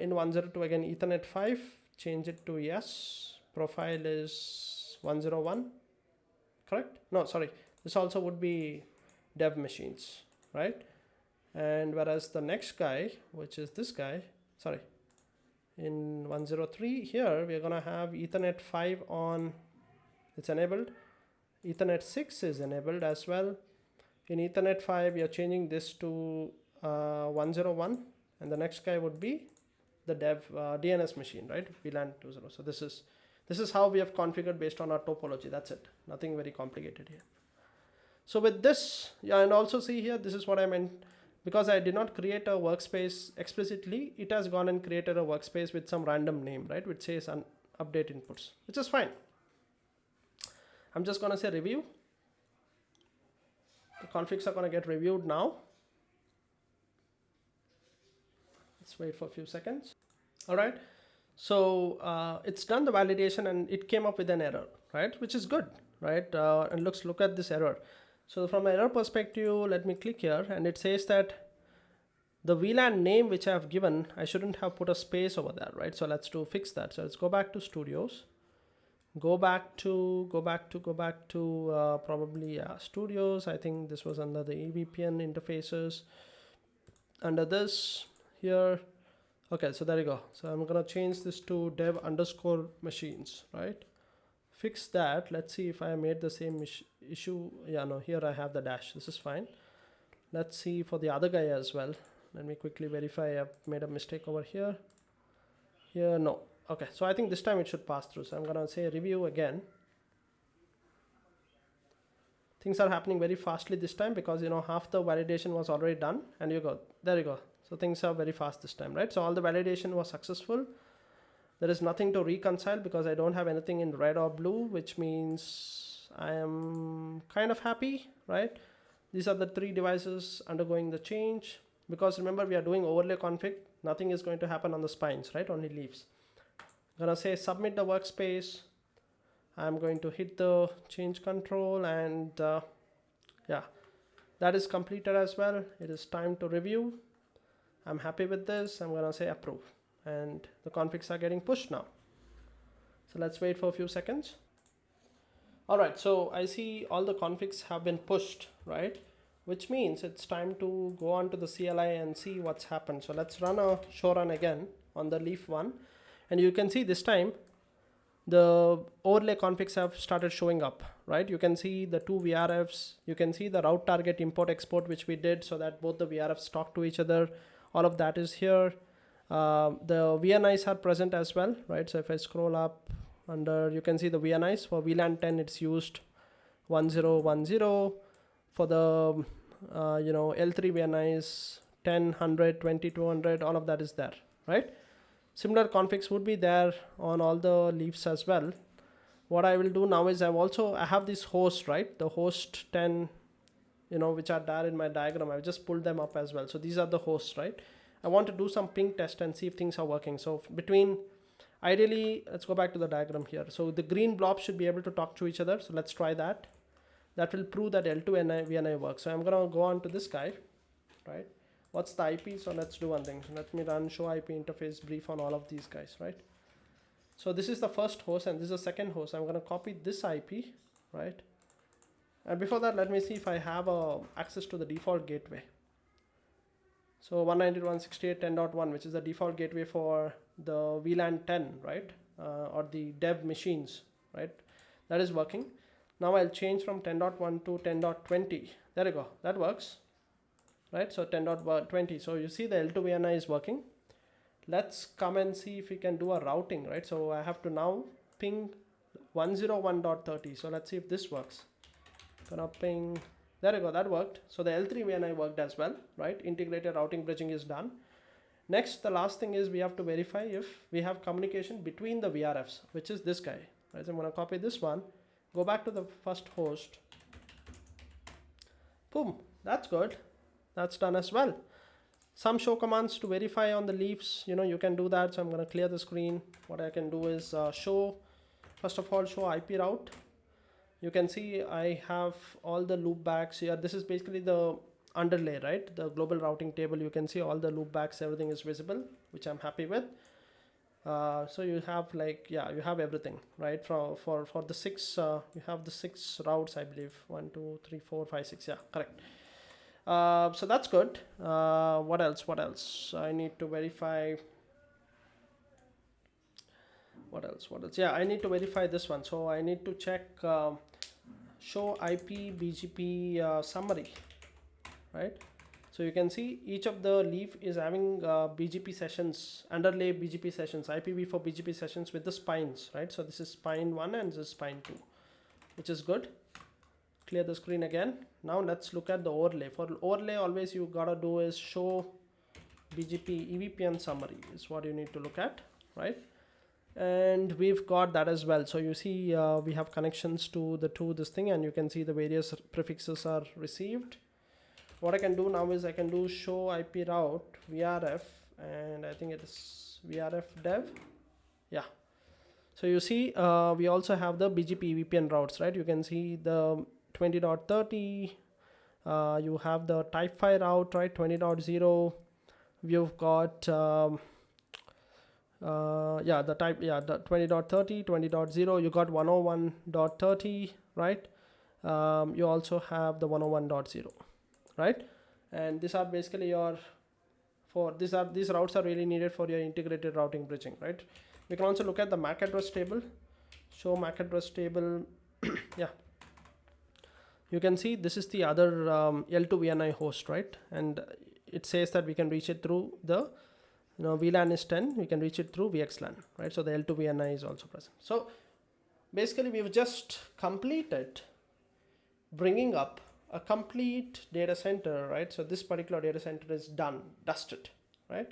In 102 again, Ethernet 5, change it to yes. Profile is 101, correct? No, sorry, this also would be dev machines, right? And whereas the next guy, which is this guy, sorry, in 103 here, we're gonna have Ethernet 5 on, it's enabled. Ethernet 6 is enabled as well. In Ethernet 5, we are changing this to 101, and the next guy would be the dev DNS machine, right? VLAN 20. So this is how we have configured based on our topology. That's it. Nothing very complicated here. So with this, yeah, and also see here, this is what I meant. Because I did not create a workspace explicitly, it has gone and created a workspace with some random name, right? Which says update inputs, which is fine. I'm just gonna say review. The configs are gonna get reviewed now. Let's wait for a few seconds. All right. So it's done the validation and it came up with an error, right? Which is good, right? And look at this error. So from an error perspective, let me click here, and it says that the VLAN name which I have given, I shouldn't have put a space over there, right? So let's fix that. So let's go back to studios. Go back to probably studios. I think this was under the EVPN interfaces. Under this here. Okay, so there you go. So I'm gonna change this to dev underscore machines, right? Fix that. Let's see if I made the same issue. Yeah, no, here I have the dash. This is fine. Let's see for the other guy as well. Let me quickly verify I've made a mistake over here. Here, no. Okay, so I think this time it should pass through. So I'm gonna say review again. Things are happening very fastly this time because half the validation was already done, and there you go. So things are very fast this time, right? So all the validation was successful. There is nothing to reconcile because I don't have anything in red or blue, which means I am kind of happy, right? These are the three devices undergoing the change. Because remember, we are doing overlay config. Nothing is going to happen on the spines, right? Only leaves. I'm gonna say submit the workspace. I'm going to hit the change control, and yeah, that is completed as well. It is time to review. I'm happy with this. I'm gonna say approve, and the configs are getting pushed now. So let's wait for a few seconds. All right, so I see all the configs have been pushed, right? Which means it's time to go on to the CLI and see what's happened. So let's run a show run again on the leaf one, and you can see this time the overlay configs have started showing up, right? You can see the two VRFs, you can see the route target import export, which we did so that both the VRFs talk to each other. All of that is here. The VNIs are present as well, right? So if I scroll up under, you can see the VNIs. For VLAN 10, it's used 1010. For the L3 VNIs, 10, 100, 20, 200, all of that is there, right? Similar configs would be there on all the leaves as well. What I will do now is I have this host, right? The host 10, which are there in my diagram. I've just pulled them up as well. So these are the hosts, right? I want to do some ping test and see if things are working. So ideally, let's go back to the diagram here. So the green blobs should be able to talk to each other. So let's try that. That will prove that L2 VNI works. So I'm gonna go on to this guy, right? What's the IP? So let's do one thing. Let me run show IP interface brief on all of these guys, right? So this is the first host and this is the second host. I'm gonna copy this IP, right? And before that, let me see if I have access to the default gateway. So 192.168.10.1, which is the default gateway for the VLAN 10, right? Or the dev machines, right? That is working. Now I'll change from 10.1 to 10.20. There you go, that works, right? So 10.20, so you see the L2 VNI is working. Let's come and see if we can do a routing, right? So I have to now ping 101.30. So let's see if this works. Gonna ping, there you go, that worked. So the L3 VNI worked as well, right? Integrated routing bridging is done. Next, the last thing is we have to verify if we have communication between the VRFs, which is this guy, right? So I'm gonna copy this one, go back to the first host. Boom, that's good. That's done as well. Some show commands to verify on the leaves, you can do that. So I'm going to clear the screen. What I can do is show, first of all, show IP route. You can see I have all the loopbacks here. This is basically the underlay, right? The global routing table. You can see all the loopbacks, everything is visible, which I'm happy with. So you have you have everything, right? For the six, you have the 6 routes, I believe. 1, 2, 3, 4, 5, 6. Yeah, correct. So that's good. What else? I need to verify. What else? Yeah, I need to verify this one. So I need to check show IP BGP summary, right? So you can see each of the leaf is having BGP sessions, underlay BGP sessions, IPv4 BGP sessions with the spines, right? So this is spine 1 and this is spine 2, which is good. Clear the screen again. Now let's look at the overlay. For overlay, always you gotta do is show BGP EVPN summary is what you need to look at, right? And we've got that as well. So you see we have connections to this thing, and you can see the various prefixes are received. What I can do now is I can do show IP route VRF, and I think it is VRF dev. Yeah. So you see we also have the BGP EVPN routes, right? You can see the 20.30, you have the type 5 route, right? 20.0, you've got the 20.30, 20.0, you got 101.30, right? You also have the 101.0, right? And these are basically these routes are really needed for your integrated routing bridging, right? We can also look at the MAC address table, show MAC address table. Yeah, you can see this is the other L2 VNI host, right? And it says that we can reach it through the VLAN is 10, we can reach it through VXLAN, right? So the L2 VNI is also present. So basically we've just completed bringing up a complete data center, right? So this particular data center is dusted, right?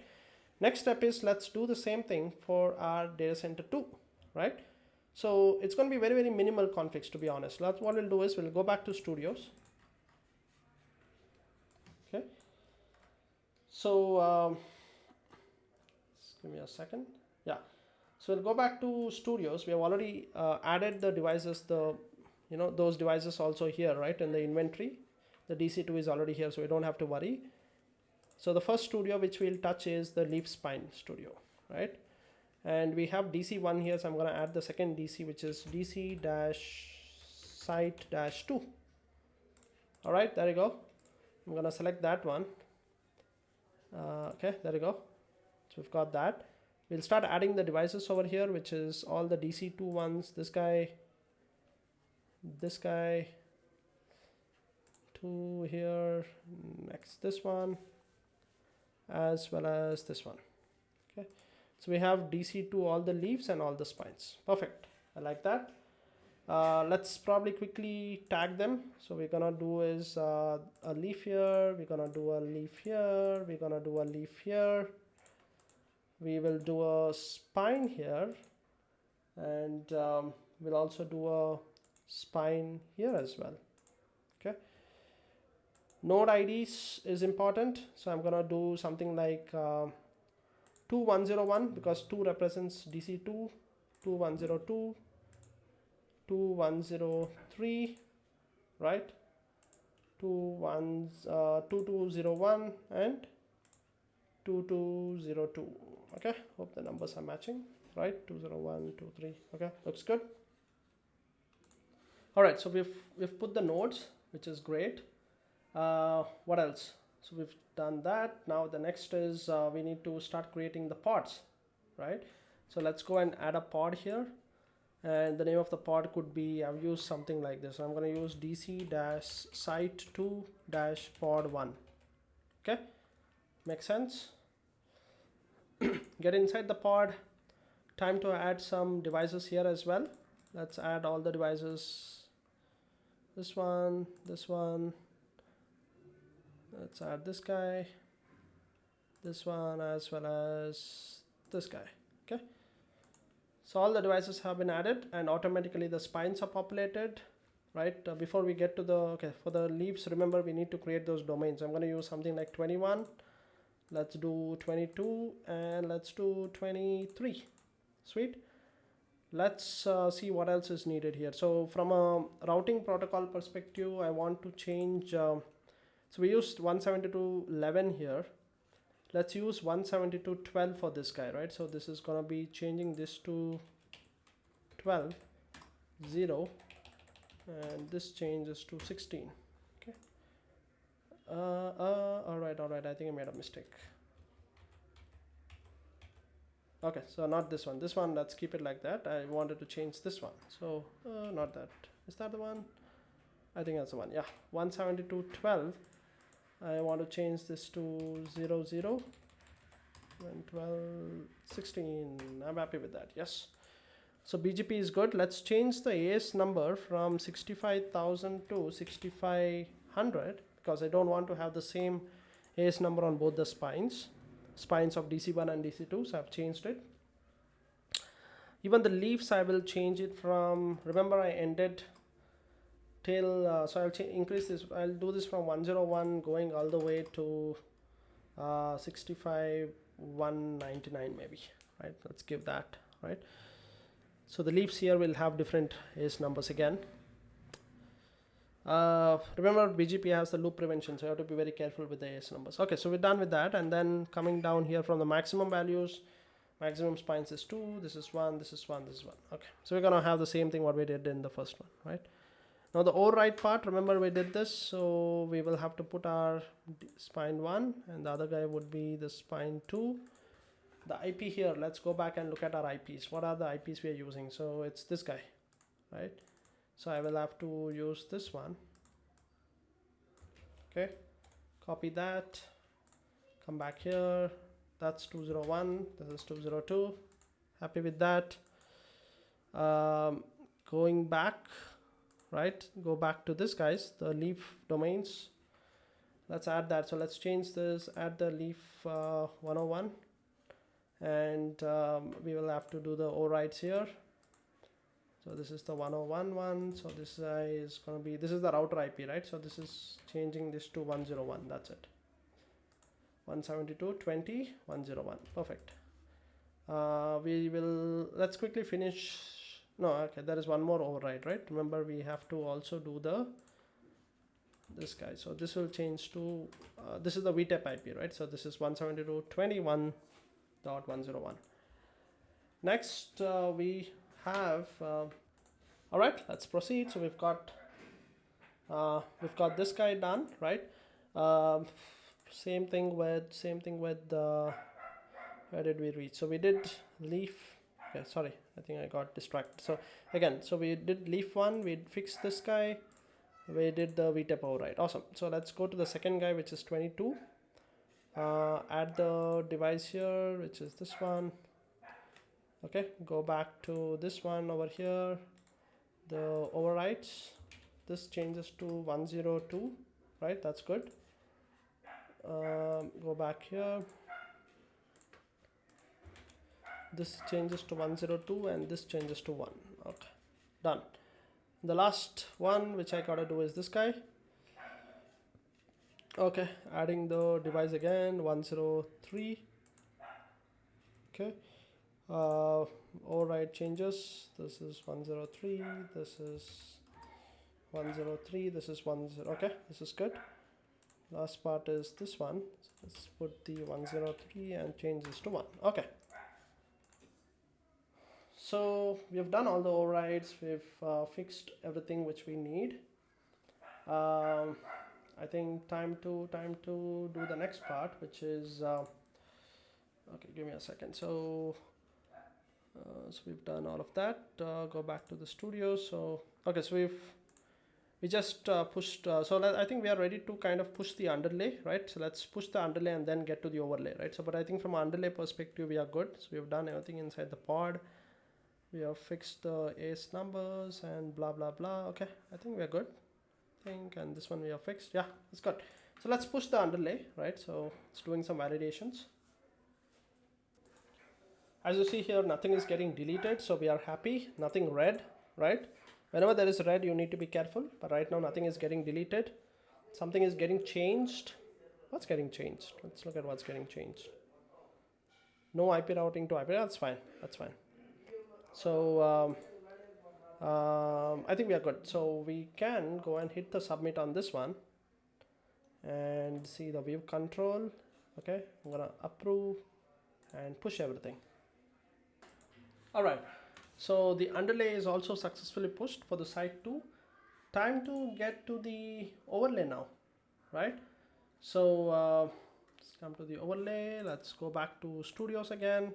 Next step is let's do the same thing for our data center 2, right? So it's going to be very, very minimal configs, to be honest. What we'll do is we'll go back to studios. Okay. So just give me a second. Yeah. So we'll go back to studios. We have already added the devices, those devices also here, right, in the inventory. The DC2 is already here, so we don't have to worry. So the first studio which we'll touch is the leaf spine studio, right? And we have DC1 here, so I'm going to add the second DC, which is DC-site-2. All right, there you go. I'm going to select that one. Okay, there you go. So we've got that. We'll start adding the devices over here, which is all the DC2 ones. This guy, 2 here, next this one, as well as this one. Okay, so we have DC2, all the leaves and all the spines. Perfect. I like that. Let's probably quickly tag them. So we're gonna do is a leaf here, we're gonna do a leaf here, we're gonna do a leaf here, we will do a spine here, and we'll also do a spine here as well. Okay, node IDs is important, so I'm gonna do something like 2101, because 2 represents DC2, 2102, 2103, right, 2201 and 2202. Okay, hope the numbers are matching, right? 201, 23. Okay, looks good. All right, so we've put the nodes, which is great. What else? So we've done that. Now the next is we need to start creating the pods, right? So let's go and add a pod here. And the name of the pod could be, I've used something like this. So I'm going to use DC-site2-pod1. Okay, makes sense. Get inside the pod. Time to add some devices here as well. Let's add all the devices. This one. Let's add this guy, this one, as well as this guy. Okay. So all the devices have been added, and automatically the spines are populated, right? Before we get to for the leaves, remember we need to create those domains. I'm going to use something like 21. Let's do 22 and let's do 23. Sweet. Let's see what else is needed here. So from a routing protocol perspective, I want to change. So we used 172.11 here. Let's use 172.12 for this guy, right? So this is going to be changing this to 12.0, and this changes to 16. Okay. All right. I think I made a mistake. Okay, so not this one. This one, let's keep it like that. I wanted to change this one. So not that. Is that the one? I think that's the one. Yeah, 172.12. I want to change this to 00 and 12, 16. I'm happy with that. Yes. So BGP is good. Let's change the AS number from 65,000 to 6500, because I don't want to have the same AS number on both the spines of DC1 and DC2. So I've changed it. Even the leaves, I will change it from, remember I ended till, so I'll increase this. I'll do this from 101 going all the way to 65,199 maybe, right? Let's give that, right? So the leaves here will have different AS numbers again. Remember BGP has the loop prevention, so you have to be very careful with the AS numbers. Okay, so we're done with that, and then coming down here from the maximum values, maximum spines is 2, this is 1, this is 1, this is 1. Okay, so we're gonna have the same thing what we did in the first one, right? Now the override part, remember we did this, so we will have to put our spine 1, and the other guy would be the spine 2. The IP here, let's go back and look at our IPs. What are the IPs we are using? So it's this guy, right? So I will have to use this one. Okay, copy that, come back here. That's 201, this is 202. Happy with that. Going back, right? Go back to this, guys, the leaf domains. Let's add that. So let's change this, add the leaf 101, and we will have to do the overrides here. So this is the 101 one. So this is going to be, this is the router IP, right? So this is changing this to 101. That's it. 172.20.101. Perfect. Let's quickly finish. No, okay, there is one more override, right? Remember, we have to also do this guy. So this will change to, this is the VTEP IP, right? So this is 172.21.101. Next, we have, all right, let's proceed. So we've got this guy done, right? Same thing with where did we reach? So we did leaf. Okay, sorry, I think I got distracted. So again, so we did leaf 1, we fixed this guy, we did the VTEP override. Awesome. So let's go to the second guy, which is 22. Add the device here, which is this one. Okay, go back to this one over here, the overrides. This changes to 102, right? That's good. Go back here. This changes to 102 and this changes to 1. Okay, done. The last one which I gotta do is this guy. Okay, adding the device again, 103. Okay, override changes. This is 103, this is 103, this is 10. Okay, this is good. Last part is this one. So let's put the 103 and change this to 1. Okay. So we have done all the overrides. We've fixed everything which we need. I think time to do the next part, which is okay. Give me a second. So we've done all of that. Go back to the studio. So okay. So we just pushed. I think we are ready to kind of push the underlay, right? So let's push the underlay and then get to the overlay, right? So but I think from an underlay perspective, we are good. So we have done everything inside the pod. We have fixed the ACE numbers and blah blah blah. Okay, I think we are good. And this one we have fixed. Yeah, it's good. So let's push the underlay, right? So it's doing some validations. As you see here, nothing is getting deleted, so we are happy. Nothing red, right? Whenever there is red, you need to be careful. But right now, nothing is getting deleted. Something is getting changed. What's getting changed? Let's look at what's getting changed. No IP routing to IP. That's fine. That's fine. So I think we are good. So we can go and hit the submit on this one and see the view control. Okay, I'm gonna approve and push everything. All right, so the underlay is also successfully pushed for the site 2. Time to get to the overlay now, right? So let's come to the overlay. Let's go back to studios again.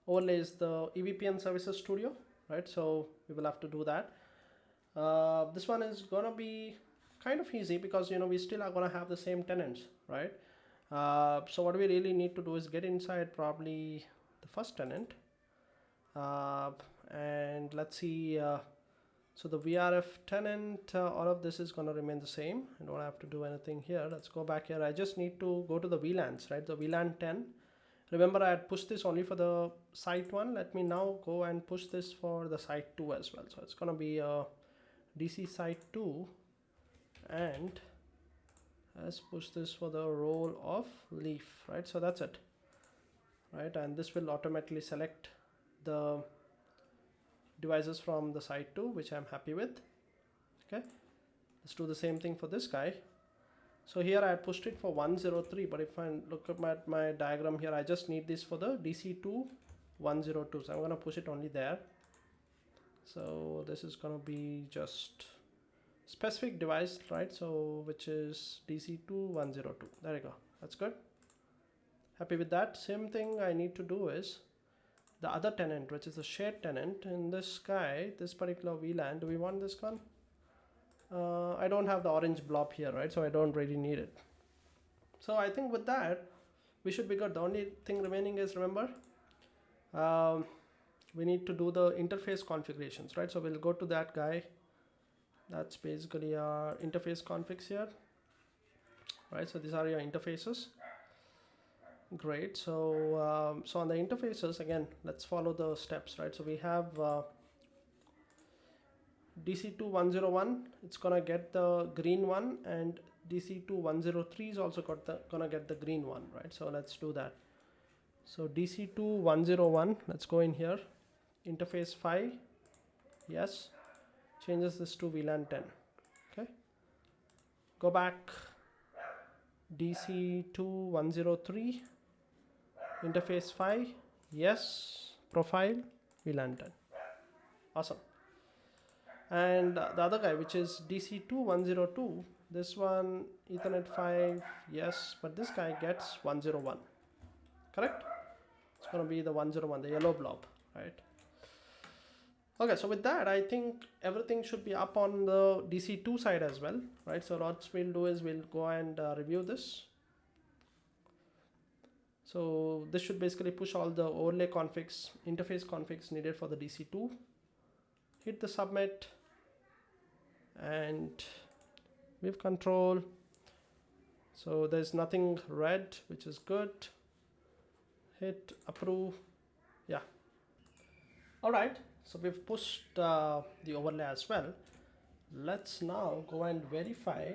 Overlay is the EVPN services studio, right? So we will have to do that. This one is gonna be kind of easy because we still are gonna have the same tenants, right? So what we really need to do is get inside probably the first tenant, and let's see. So the VRF tenant, all of this is gonna remain the same. I don't have to do anything here. Let's go back here. I just need to go to the VLANs, right? The VLAN 10. Remember, I had pushed this only for the site 1. Let me now go and push this for the site 2 as well. So it's going to be a DC site 2, and let's push this for the role of leaf, right? So that's it, right? And this will automatically select the devices from the site 2, which I'm happy with. Okay, let's do the same thing for this guy. So here I pushed it for 103, but if I look at my diagram here, I just need this for the DC2 102. So I'm going to push it only there. So this is going to be just specific device, right? So which is DC2 102. There you go. That's good. Happy with that. Same thing I need to do is the other tenant, which is the shared tenant in this guy, this particular VLAN. Do we want this one? I don't have the orange blob here, right? So I don't really need it. So I think with that, we should be good. The only thing remaining is, remember, we need to do the interface configurations, right? So we'll go to that guy. That's basically our interface configs here, right? So these are your interfaces. Great. So so on the interfaces, again, let's follow the steps, right? So we have DC2 101, it's gonna get the green one, and DC2 103 is also gonna get the green one, right? So let's do that. So DC2 101, let's go in here, interface 5, yes, changes this to VLAN 10. Okay, go back, DC2 103, interface 5, yes, profile, VLAN 10. Awesome. And the other guy, which is DC2 102, this one Ethernet 5, yes, but this guy gets 101. Correct? It's going to be the 101, the yellow blob, right? Okay, so with that, I think everything should be up on the DC2 side as well, right? So what we'll do is we'll go and review this. So this should basically push all the overlay configs, interface configs needed for the DC2. Hit the submit and with control. So there's nothing red, which is good. Hit approve. Yeah. All right. So we've pushed the overlay as well. Let's now go and verify.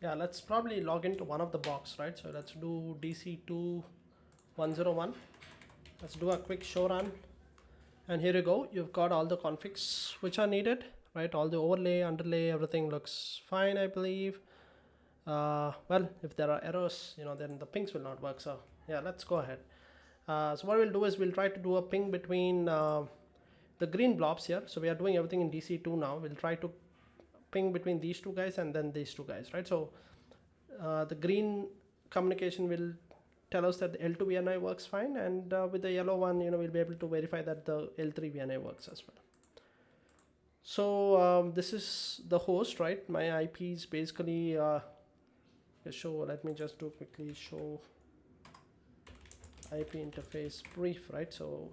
Yeah, let's probably log into one of the box, right? So let's do DC2 101. Let's do a quick show run. And here you go. You've got all the configs which are needed, right? All the overlay, underlay, everything looks fine, I believe. Well, if there are errors, then the pings will not work. So yeah, let's go ahead. So what we'll do is we'll try to do a ping between the green blobs here. So we are doing everything in DC2 now. We'll try to ping between these two guys and then these two guys, right? So the green communication will tell us that the L2 VNI works fine, and with the yellow one, we'll be able to verify that the L3 VNI works as well. So this is the host, right? My IP is basically let me just do quickly show IP interface brief, right? So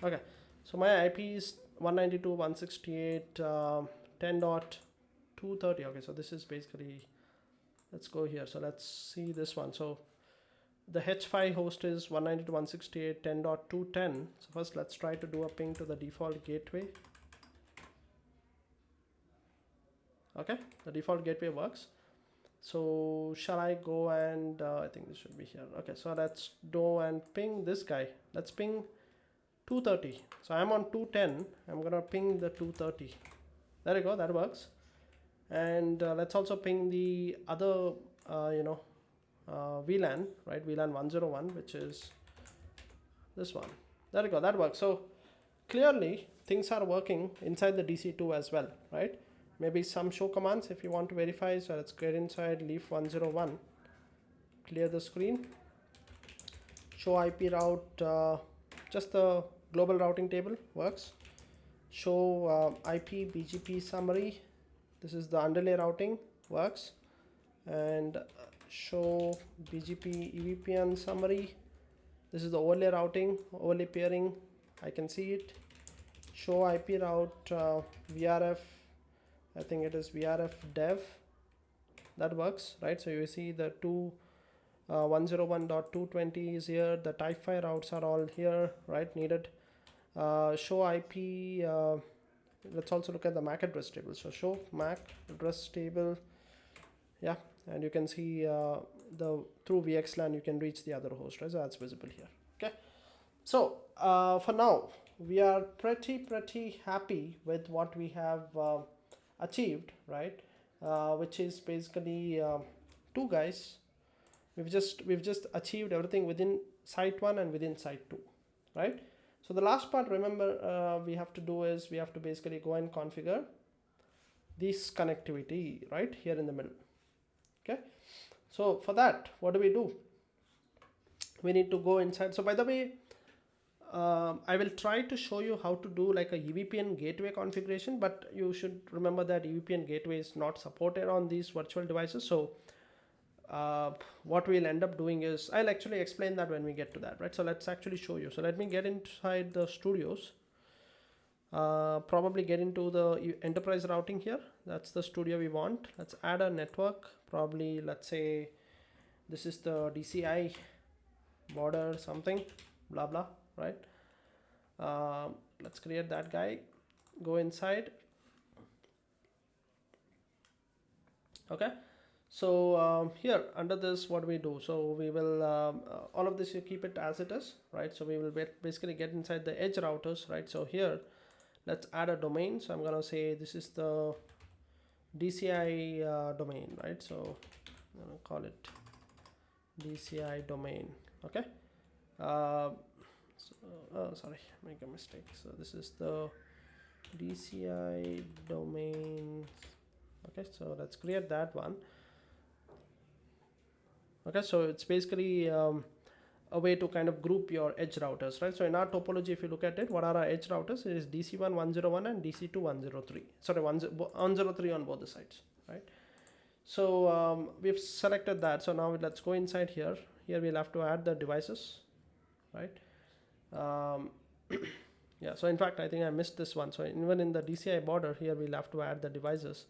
okay, so my IP is 192.168.10.230. okay, so this is basically, let's go here. So let's see this one. So the H5 host is 192.168.10.210. So first let's try to do a ping to the default gateway. Okay, the default gateway works. So shall I go and I think this should be here. Okay, so let's go and ping this guy. Let's ping 230. So I'm on 210. I'm gonna ping the 230. There you go, that works. And let's also ping the other VLAN, right? VLAN 101, which is this one. There you go, that works. So clearly things are working inside the DC2 as well, right? Maybe some show commands if you want to verify. So let's get inside leaf 101, clear the screen, show IP route, just the global routing table works. Show IP BGP summary. This is the underlay routing, works. And show BGP EVPN summary. This is the overlay routing, overlay peering. I can see it. Show IP route VRF. I think it is VRF dev. That works, right? So you see the 101.220 is here. The type 5 routes are all here, right? Needed. Show IP. Let's also look at the MAC address table. So show MAC address table. Yeah, and you can see through VXLAN you can reach the other host, right? So that's visible here. Okay. So for now we are pretty happy with what we have achieved, right? Which is basically two guys. We've just achieved everything within site 1 and within site 2, right? So the last part, remember, we have to do is we have to basically go and configure this connectivity right here in the middle. Okay, so for that, what do? We need to go inside. So by the way, I will try to show you how to do like a EVPN gateway configuration, but you should remember that EVPN gateway is not supported on these virtual devices. So what we'll end up doing is, I'll actually explain that when we get to that, right? So let's actually show you. So let me get inside the studios, probably get into the enterprise routing here. That's the studio we want. Let's add a network. Probably, let's say this is the DCI border something, blah, blah, right? Let's create that guy, go inside. Okay. So here under this, what we do, so we will all of this you keep it as it is, right? So we will basically get inside the edge routers, right? So here let's add a domain. So I'm gonna say this is the DCI domain, right? So I'm gonna call it DCI domain. Okay. Sorry, make a mistake. So this is the DCI domain. Okay, so let's create that one. Okay, so it's basically a way to kind of group your edge routers, right? So in our topology, if you look at it, what are our edge routers? It is DC1 101 and DC2 103. Sorry, 103 on both the sides, right? So we've selected that. So now let's go inside here. Here we'll have to add the devices, right? Yeah, so in fact, I think I missed this one. So even in the DCI border here, we'll have to add the devices.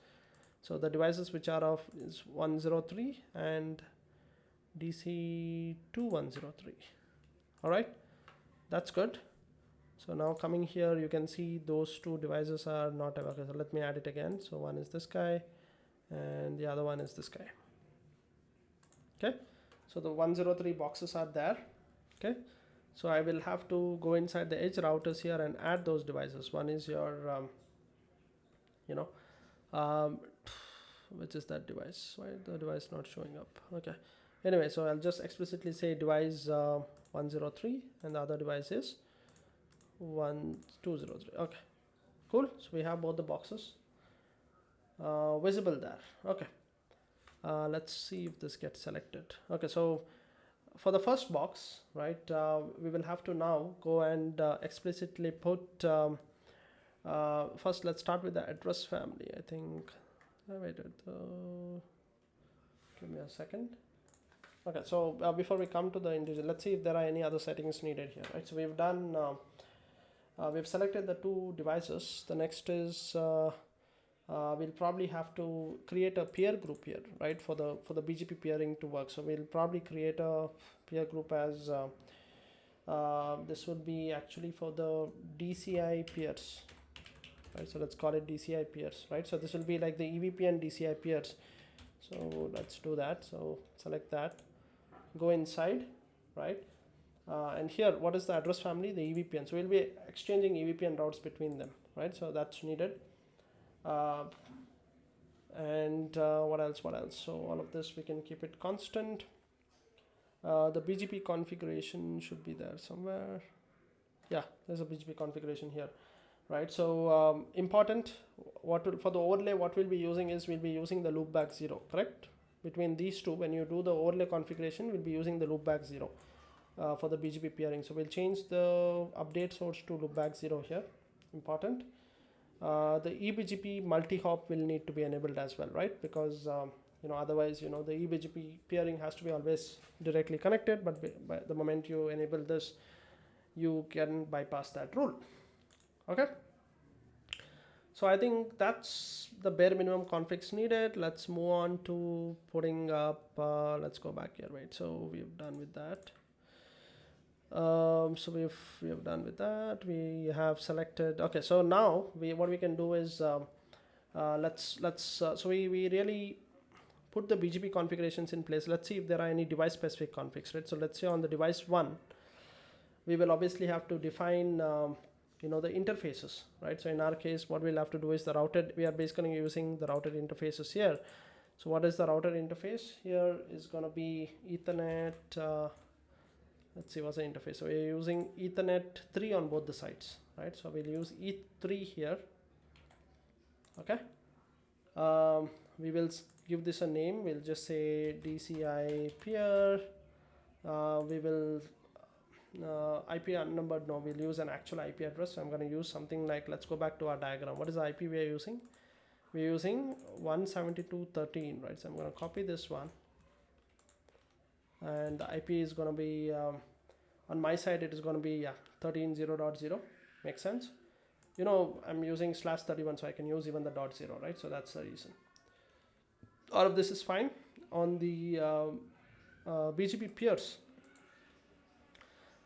So the devices which are of is 103 and DC2103. All right, that's good. So now coming here, you can see those two devices are not available. So let me add it again. So one is this guy and the other one is this guy. Okay, so the 103 boxes are there. Okay, so I will have to go inside the edge routers here and add those devices. One is your which is that device? Why is the device not showing up? Okay, anyway, so I'll just explicitly say device 103 and the other device is 1203. Okay, cool. So we have both the boxes visible there. Okay, let's see if this gets selected. Okay, so for the first box, right, we will have to now go and explicitly put first let's start with the address family. I think give me a second. Okay, so before we come to the individual, let's see if there are any other settings needed here, right? So we've done we've selected the two devices. The next is we'll probably have to create a peer group here, right, for the BGP peering to work. So we'll probably create a peer group as this would be actually for the DCI peers, right? So let's call it DCI peers, right? So this will be like the EVPN DCI peers. So let's do that. So select that, go inside, right? And here, what is the address family? The EVPN. So we'll be exchanging EVPN routes between them, right? So that's needed. And what else? So all of this we can keep it constant. The BGP configuration should be there somewhere. Yeah, there's a BGP configuration here, right? So important, for the overlay, what we'll be using is we'll be using the loopback 0, correct? Between these two, when you do the overlay configuration, we'll be using the loopback 0 for the BGP peering. So we'll change the update source to loopback 0 here. Important. The eBGP multi-hop will need to be enabled as well, right? Because otherwise, the eBGP peering has to be always directly connected, but by the moment you enable this, you can bypass that rule. Okay, so I think that's the bare minimum configs needed. Let's move on to putting up let's go back here, right? So we've done with that. So we have done with that. We have selected. Okay, so now what we can do is so we really put the BGP configurations in place. Let's see if there are any device specific configs, right? So let's say on the device 1, we will obviously have to define the interfaces, right? So in our case, what we'll have to do is we are basically using the routed interfaces here. So what is the router interface? Here is going to be Ethernet. Let's see what's the interface. So we're using Ethernet 3 on both the sides, right? So we'll use E3 here. Okay. We will give this a name. We'll just say DCI peer. We will IP unnumbered. No, we'll use an actual IP address. So I'm going to use something like, let's go back to our diagram. What is the IP we are using? We're using 172.13, right? So I'm going to copy this one. And the IP is going to be on my side, it is going to be 13.0.0. Makes sense. I'm using /31, so I can use even the .0, right? So that's the reason. All of this is fine. On the BGP peers,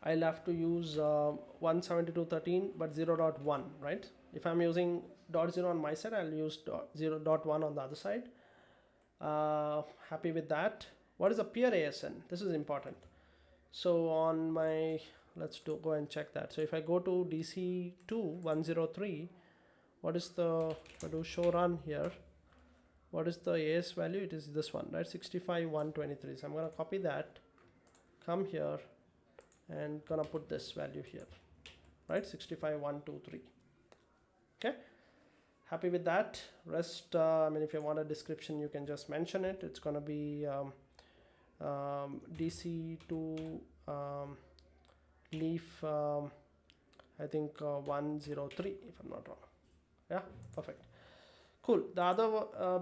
I'll have to use 172.13 but 0.1, right? If I'm using .0 on my side, I'll use 0.1 on the other side. Happy with that. What is a peer ASN? This is important. So on my, let's go and check that. So if I go to DC2103, what is the, if I do show run here, what is the AS value? It is this one, right? 65,123. So I'm gonna copy that, come here, and gonna put this value here, right? 65,123. Okay, happy with that. Rest, I mean, if you want a description, you can just mention it. It's gonna be DC2 leaf, I think 103, if I'm not wrong. Yeah, perfect. Cool. The other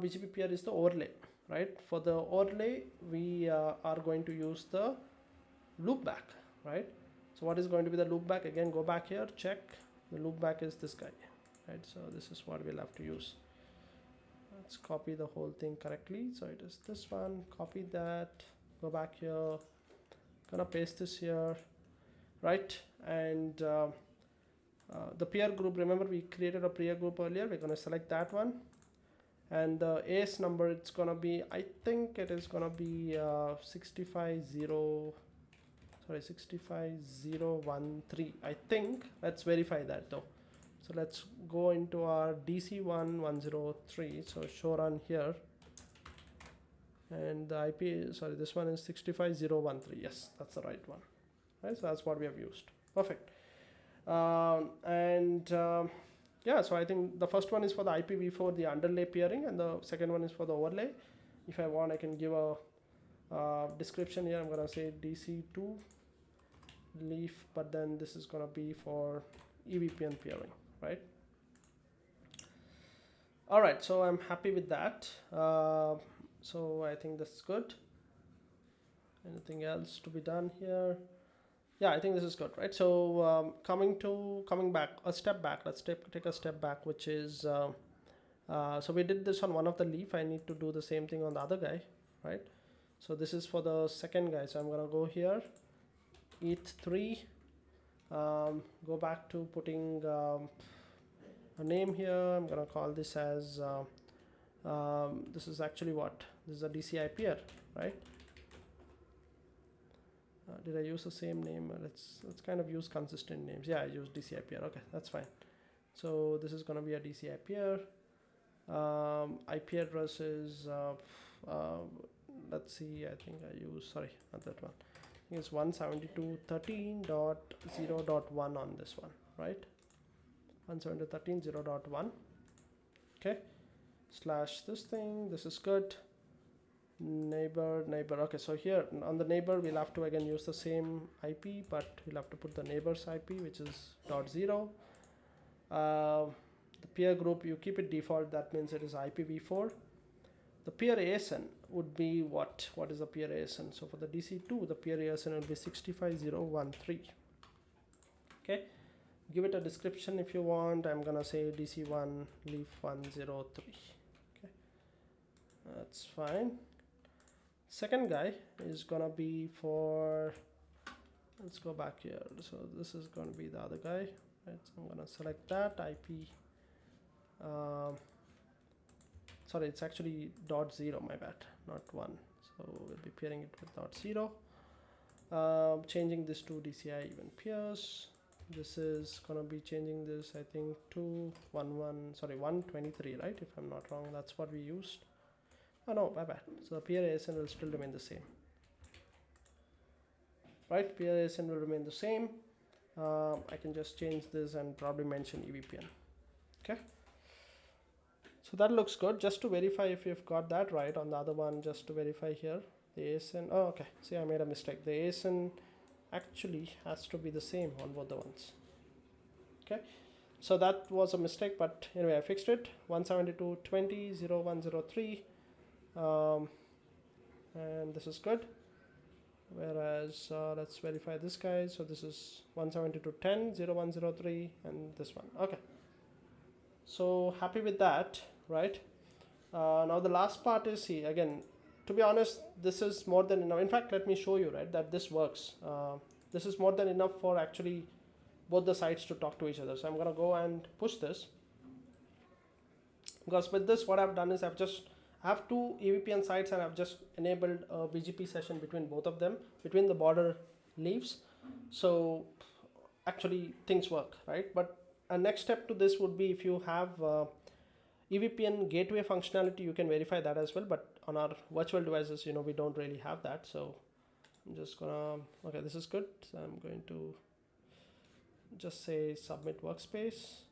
BGP peer is the overlay, right? For the overlay, we are going to use the loopback, right? So what is going to be the loopback? Again, go back here, check. The loopback is this guy, right? So this is what we'll have to use. Let's copy the whole thing correctly. So it is this one, copy that, go back here, gonna paste this here, right? And the peer group, remember we created a peer group earlier, we're gonna select that one. And the AS number, it's gonna be, I think it is gonna be 65013, I think. Let's verify that though. So let's go into our DC1103, so show run here, and the IP, sorry, this one is 65013. Yes, that's the right one, right? So that's what we have used. Perfect. Yeah, so I think the first one is for the IPv4, the underlay peering, and the second one is for the overlay. If I want, I can give a description here. I'm gonna say DC2 leaf, but then this is gonna be for EVPN peering, right? All right, so I'm happy with that. So I think that's good. Anything else to be done here? Yeah, I think this is good, right? So coming back a step back, let's take a step back, which is so we did this on one of the leaf. I need to do the same thing on the other guy, right? So this is for the second guy. So I'm gonna go here, ETH3, go back to putting a name here. I'm gonna call this as this is actually what? This is a DCI peer, right? Did I use the same name? Let's kind of use consistent names. Yeah, I used DCI peer. Okay, that's fine. So this is going to be a DCI peer. IP address is let's see. I think I use, sorry, not that one. I think it's 172.13.0.1 on this one, right? 172.13.0.1. Okay. Slash this thing. This is good. Neighbor. Okay, so here on the neighbor we'll have to again use the same IP, but we'll have to put the neighbor's IP, which is .0. The peer group, you keep it default, that means it is IPv4. The peer ASN would be what is the peer ASN? So for the DC2, the peer ASN will be 65013. Okay, give it a description if you want. I'm gonna say DC1 leaf 103. Okay, that's fine. Second guy is gonna be for, let's go back here. So this is gonna be the other guy, right? So I'm gonna select that IP. Sorry, it's actually .0, my bad, not 1. So we'll be pairing it with .0. Changing this to DCI even peers. This is gonna be changing this, I think, to 123, right? If I'm not wrong, that's what we used. Oh no, my bad. So the peer ASN will still remain the same, right? Peer ASN will remain the same. I can just change this and probably mention EVPN. Okay, so that looks good. Just to verify if you've got that right on the other one, just to verify here, the ASN, oh okay, see I made a mistake. The ASN actually has to be the same on both the ones. Okay, so that was a mistake, but anyway, I fixed it. 172.20.0103. And this is good, whereas let's verify this guy. So this is 172.10.0103 and this one. Okay, so happy with that, right? Now the last part is, see, again, to be honest, this is more than enough. In fact, let me show you, right, that this works. This is more than enough for actually both the sides to talk to each other. So I'm gonna go and push this, because with this what I've done is I have two EVPN sites and I've just enabled a BGP session between both of them, between the border leaves. So actually things work, right? But a next step to this would be if you have EVPN gateway functionality, you can verify that as well. But on our virtual devices, we don't really have that. So I'm just gonna, okay, this is good. So I'm going to just say submit workspace,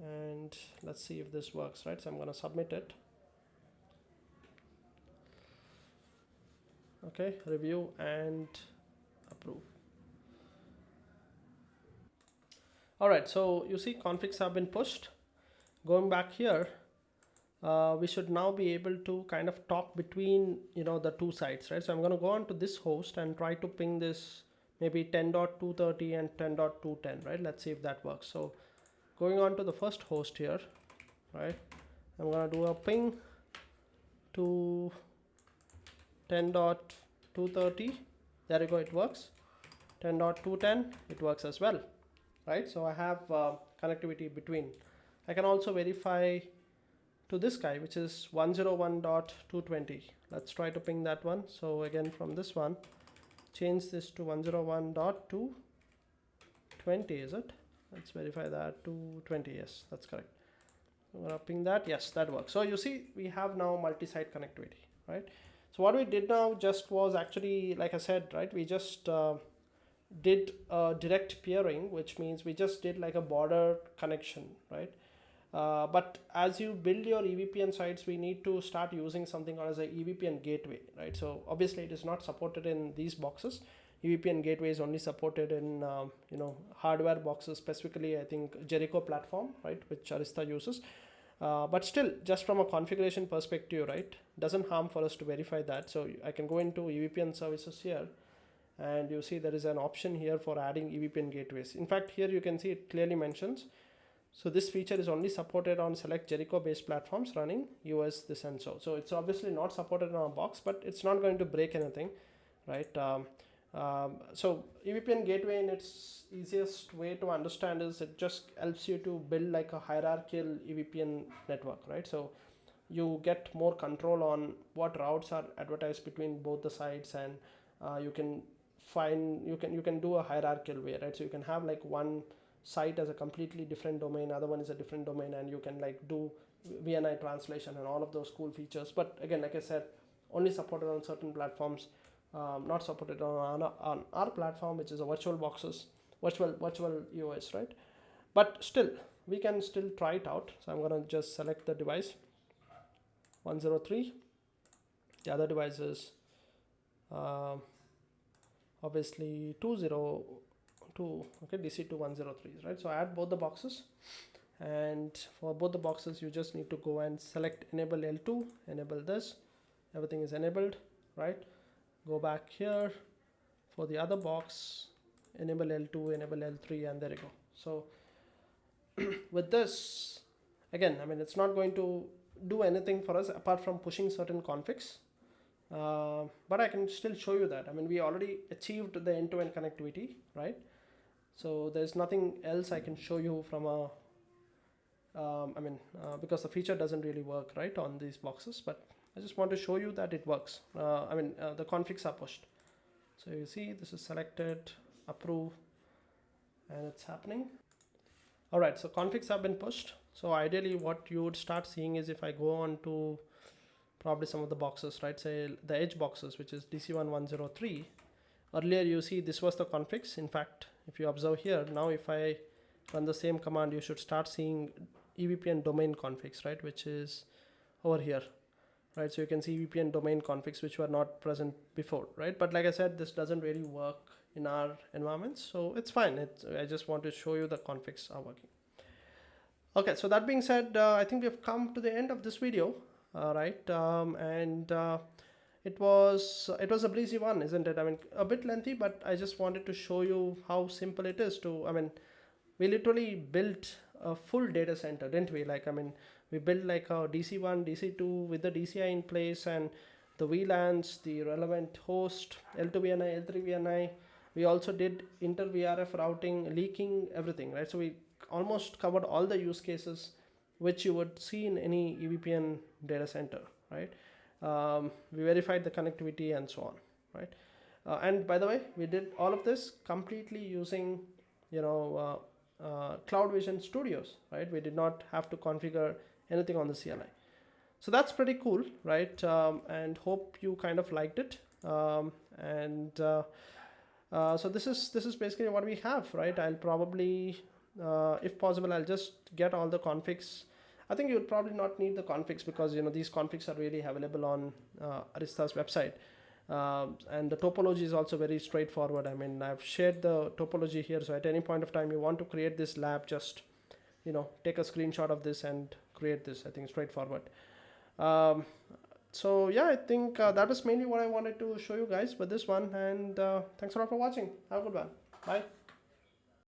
and let's see if this works, right? So I'm gonna submit it. Okay, review and approve. All right, so you see configs have been pushed. Going back here, we should now be able to kind of talk between the two sites, right? So I'm going to go on to this host and try to ping this maybe 10.230 and 10.210, right? Let's see if that works. So going on to the first host here, right? I'm going to do a ping to 10.230. There you go, it works. 10.210, it works as well, right? So I have connectivity between. I can also verify to this guy, which is 101.220. Let's try to ping that one. So again, from this one, change this to 101.220, is it? Let's verify that, 220. Yes, that's correct. I'm gonna ping that. Yes, that works. So you see, we have now multi-site connectivity, right? So what we did now just was actually, like I said, right, we just did direct peering, which means we just did like a border connection, right? But as you build your EVPN sites, we need to start using something called as a EVPN gateway, right? So obviously it is not supported in these boxes. EVPN gateway is only supported in hardware boxes, specifically I think Jericho platform, right, which Arista uses. But still, just from a configuration perspective, right, doesn't harm for us to verify that. So I can go into EVPN services here, and you see there is an option here for adding EVPN gateways. In fact, here you can see it clearly mentions. So this feature is only supported on select Jericho based platforms running US this and so. So it's obviously not supported on a box, but it's not going to break anything, right? So EVPN gateway, in its easiest way to understand, is it just helps you to build like a hierarchical EVPN network, right? So you get more control on what routes are advertised between both the sites, and you can do a hierarchical way, right? So you can have like one site as a completely different domain, other one is a different domain, and you can like do VNI translation and all of those cool features. But again, like I said, only supported on certain platforms, not supported on our platform, which is a virtual EOS, right? But still, we can still try it out. So I'm gonna just select the device 103. The other device is obviously 202, okay, DC 103, right? So I add both the boxes, and for both the boxes you just need to go and select enable L2, enable this, everything is enabled, right? Go back here for the other box, enable L2, enable L3, and there you go. So with this, again, I mean, it's not going to do anything for us apart from pushing certain configs, but I can still show you that. I mean, we already achieved the end-to-end connectivity, right? So there's nothing else I can show you from a because the feature doesn't really work right on these boxes, but I just want to show you that it works. The configs are pushed. So you see this is selected, approve, and it's happening. All right, so configs have been pushed. So ideally what you would start seeing is if I go on to probably some of the boxes, right, say the edge boxes, which is DC103, earlier you see this was the configs. In fact, if you observe here, now if I run the same command, you should start seeing EVPN domain configs, right, which is over here, right? So you can see EVPN domain configs which were not present before, right? But like I said, this doesn't really work in our environments, so it's fine. I just want to show you the configs are working. Okay, so that being said, I think we've come to the end of this video, right? It was a breezy one, isn't it? I mean, a bit lengthy, but I just wanted to show you how simple it is to, I mean, we literally built a full data center, didn't we? Like, I mean, we built like a DC1, DC2 with the DCI in place, and the VLANs, the relevant host, L2 VNI, L3 VNI. We also did Inter-VRF routing, leaking, everything, right? So we almost covered all the use cases which you would see in any EVPN data center, right? We verified the connectivity and so on, right? And by the way, we did all of this completely using, CloudVision Studios, right? We did not have to configure anything on the CLI. So that's pretty cool, right? And hope you kind of liked it. So this is basically what we have, right? I'll probably, if possible, I'll just get all the configs. I think you would probably not need the configs because these configs are really available on Arista's website. And the topology is also very straightforward. I mean, I've shared the topology here, so at any point of time you want to create this lab, just take a screenshot of this and create this. I think straightforward. So yeah, I think that was mainly what I wanted to show you guys with this one, and thanks a lot for watching. Have a good one. Bye.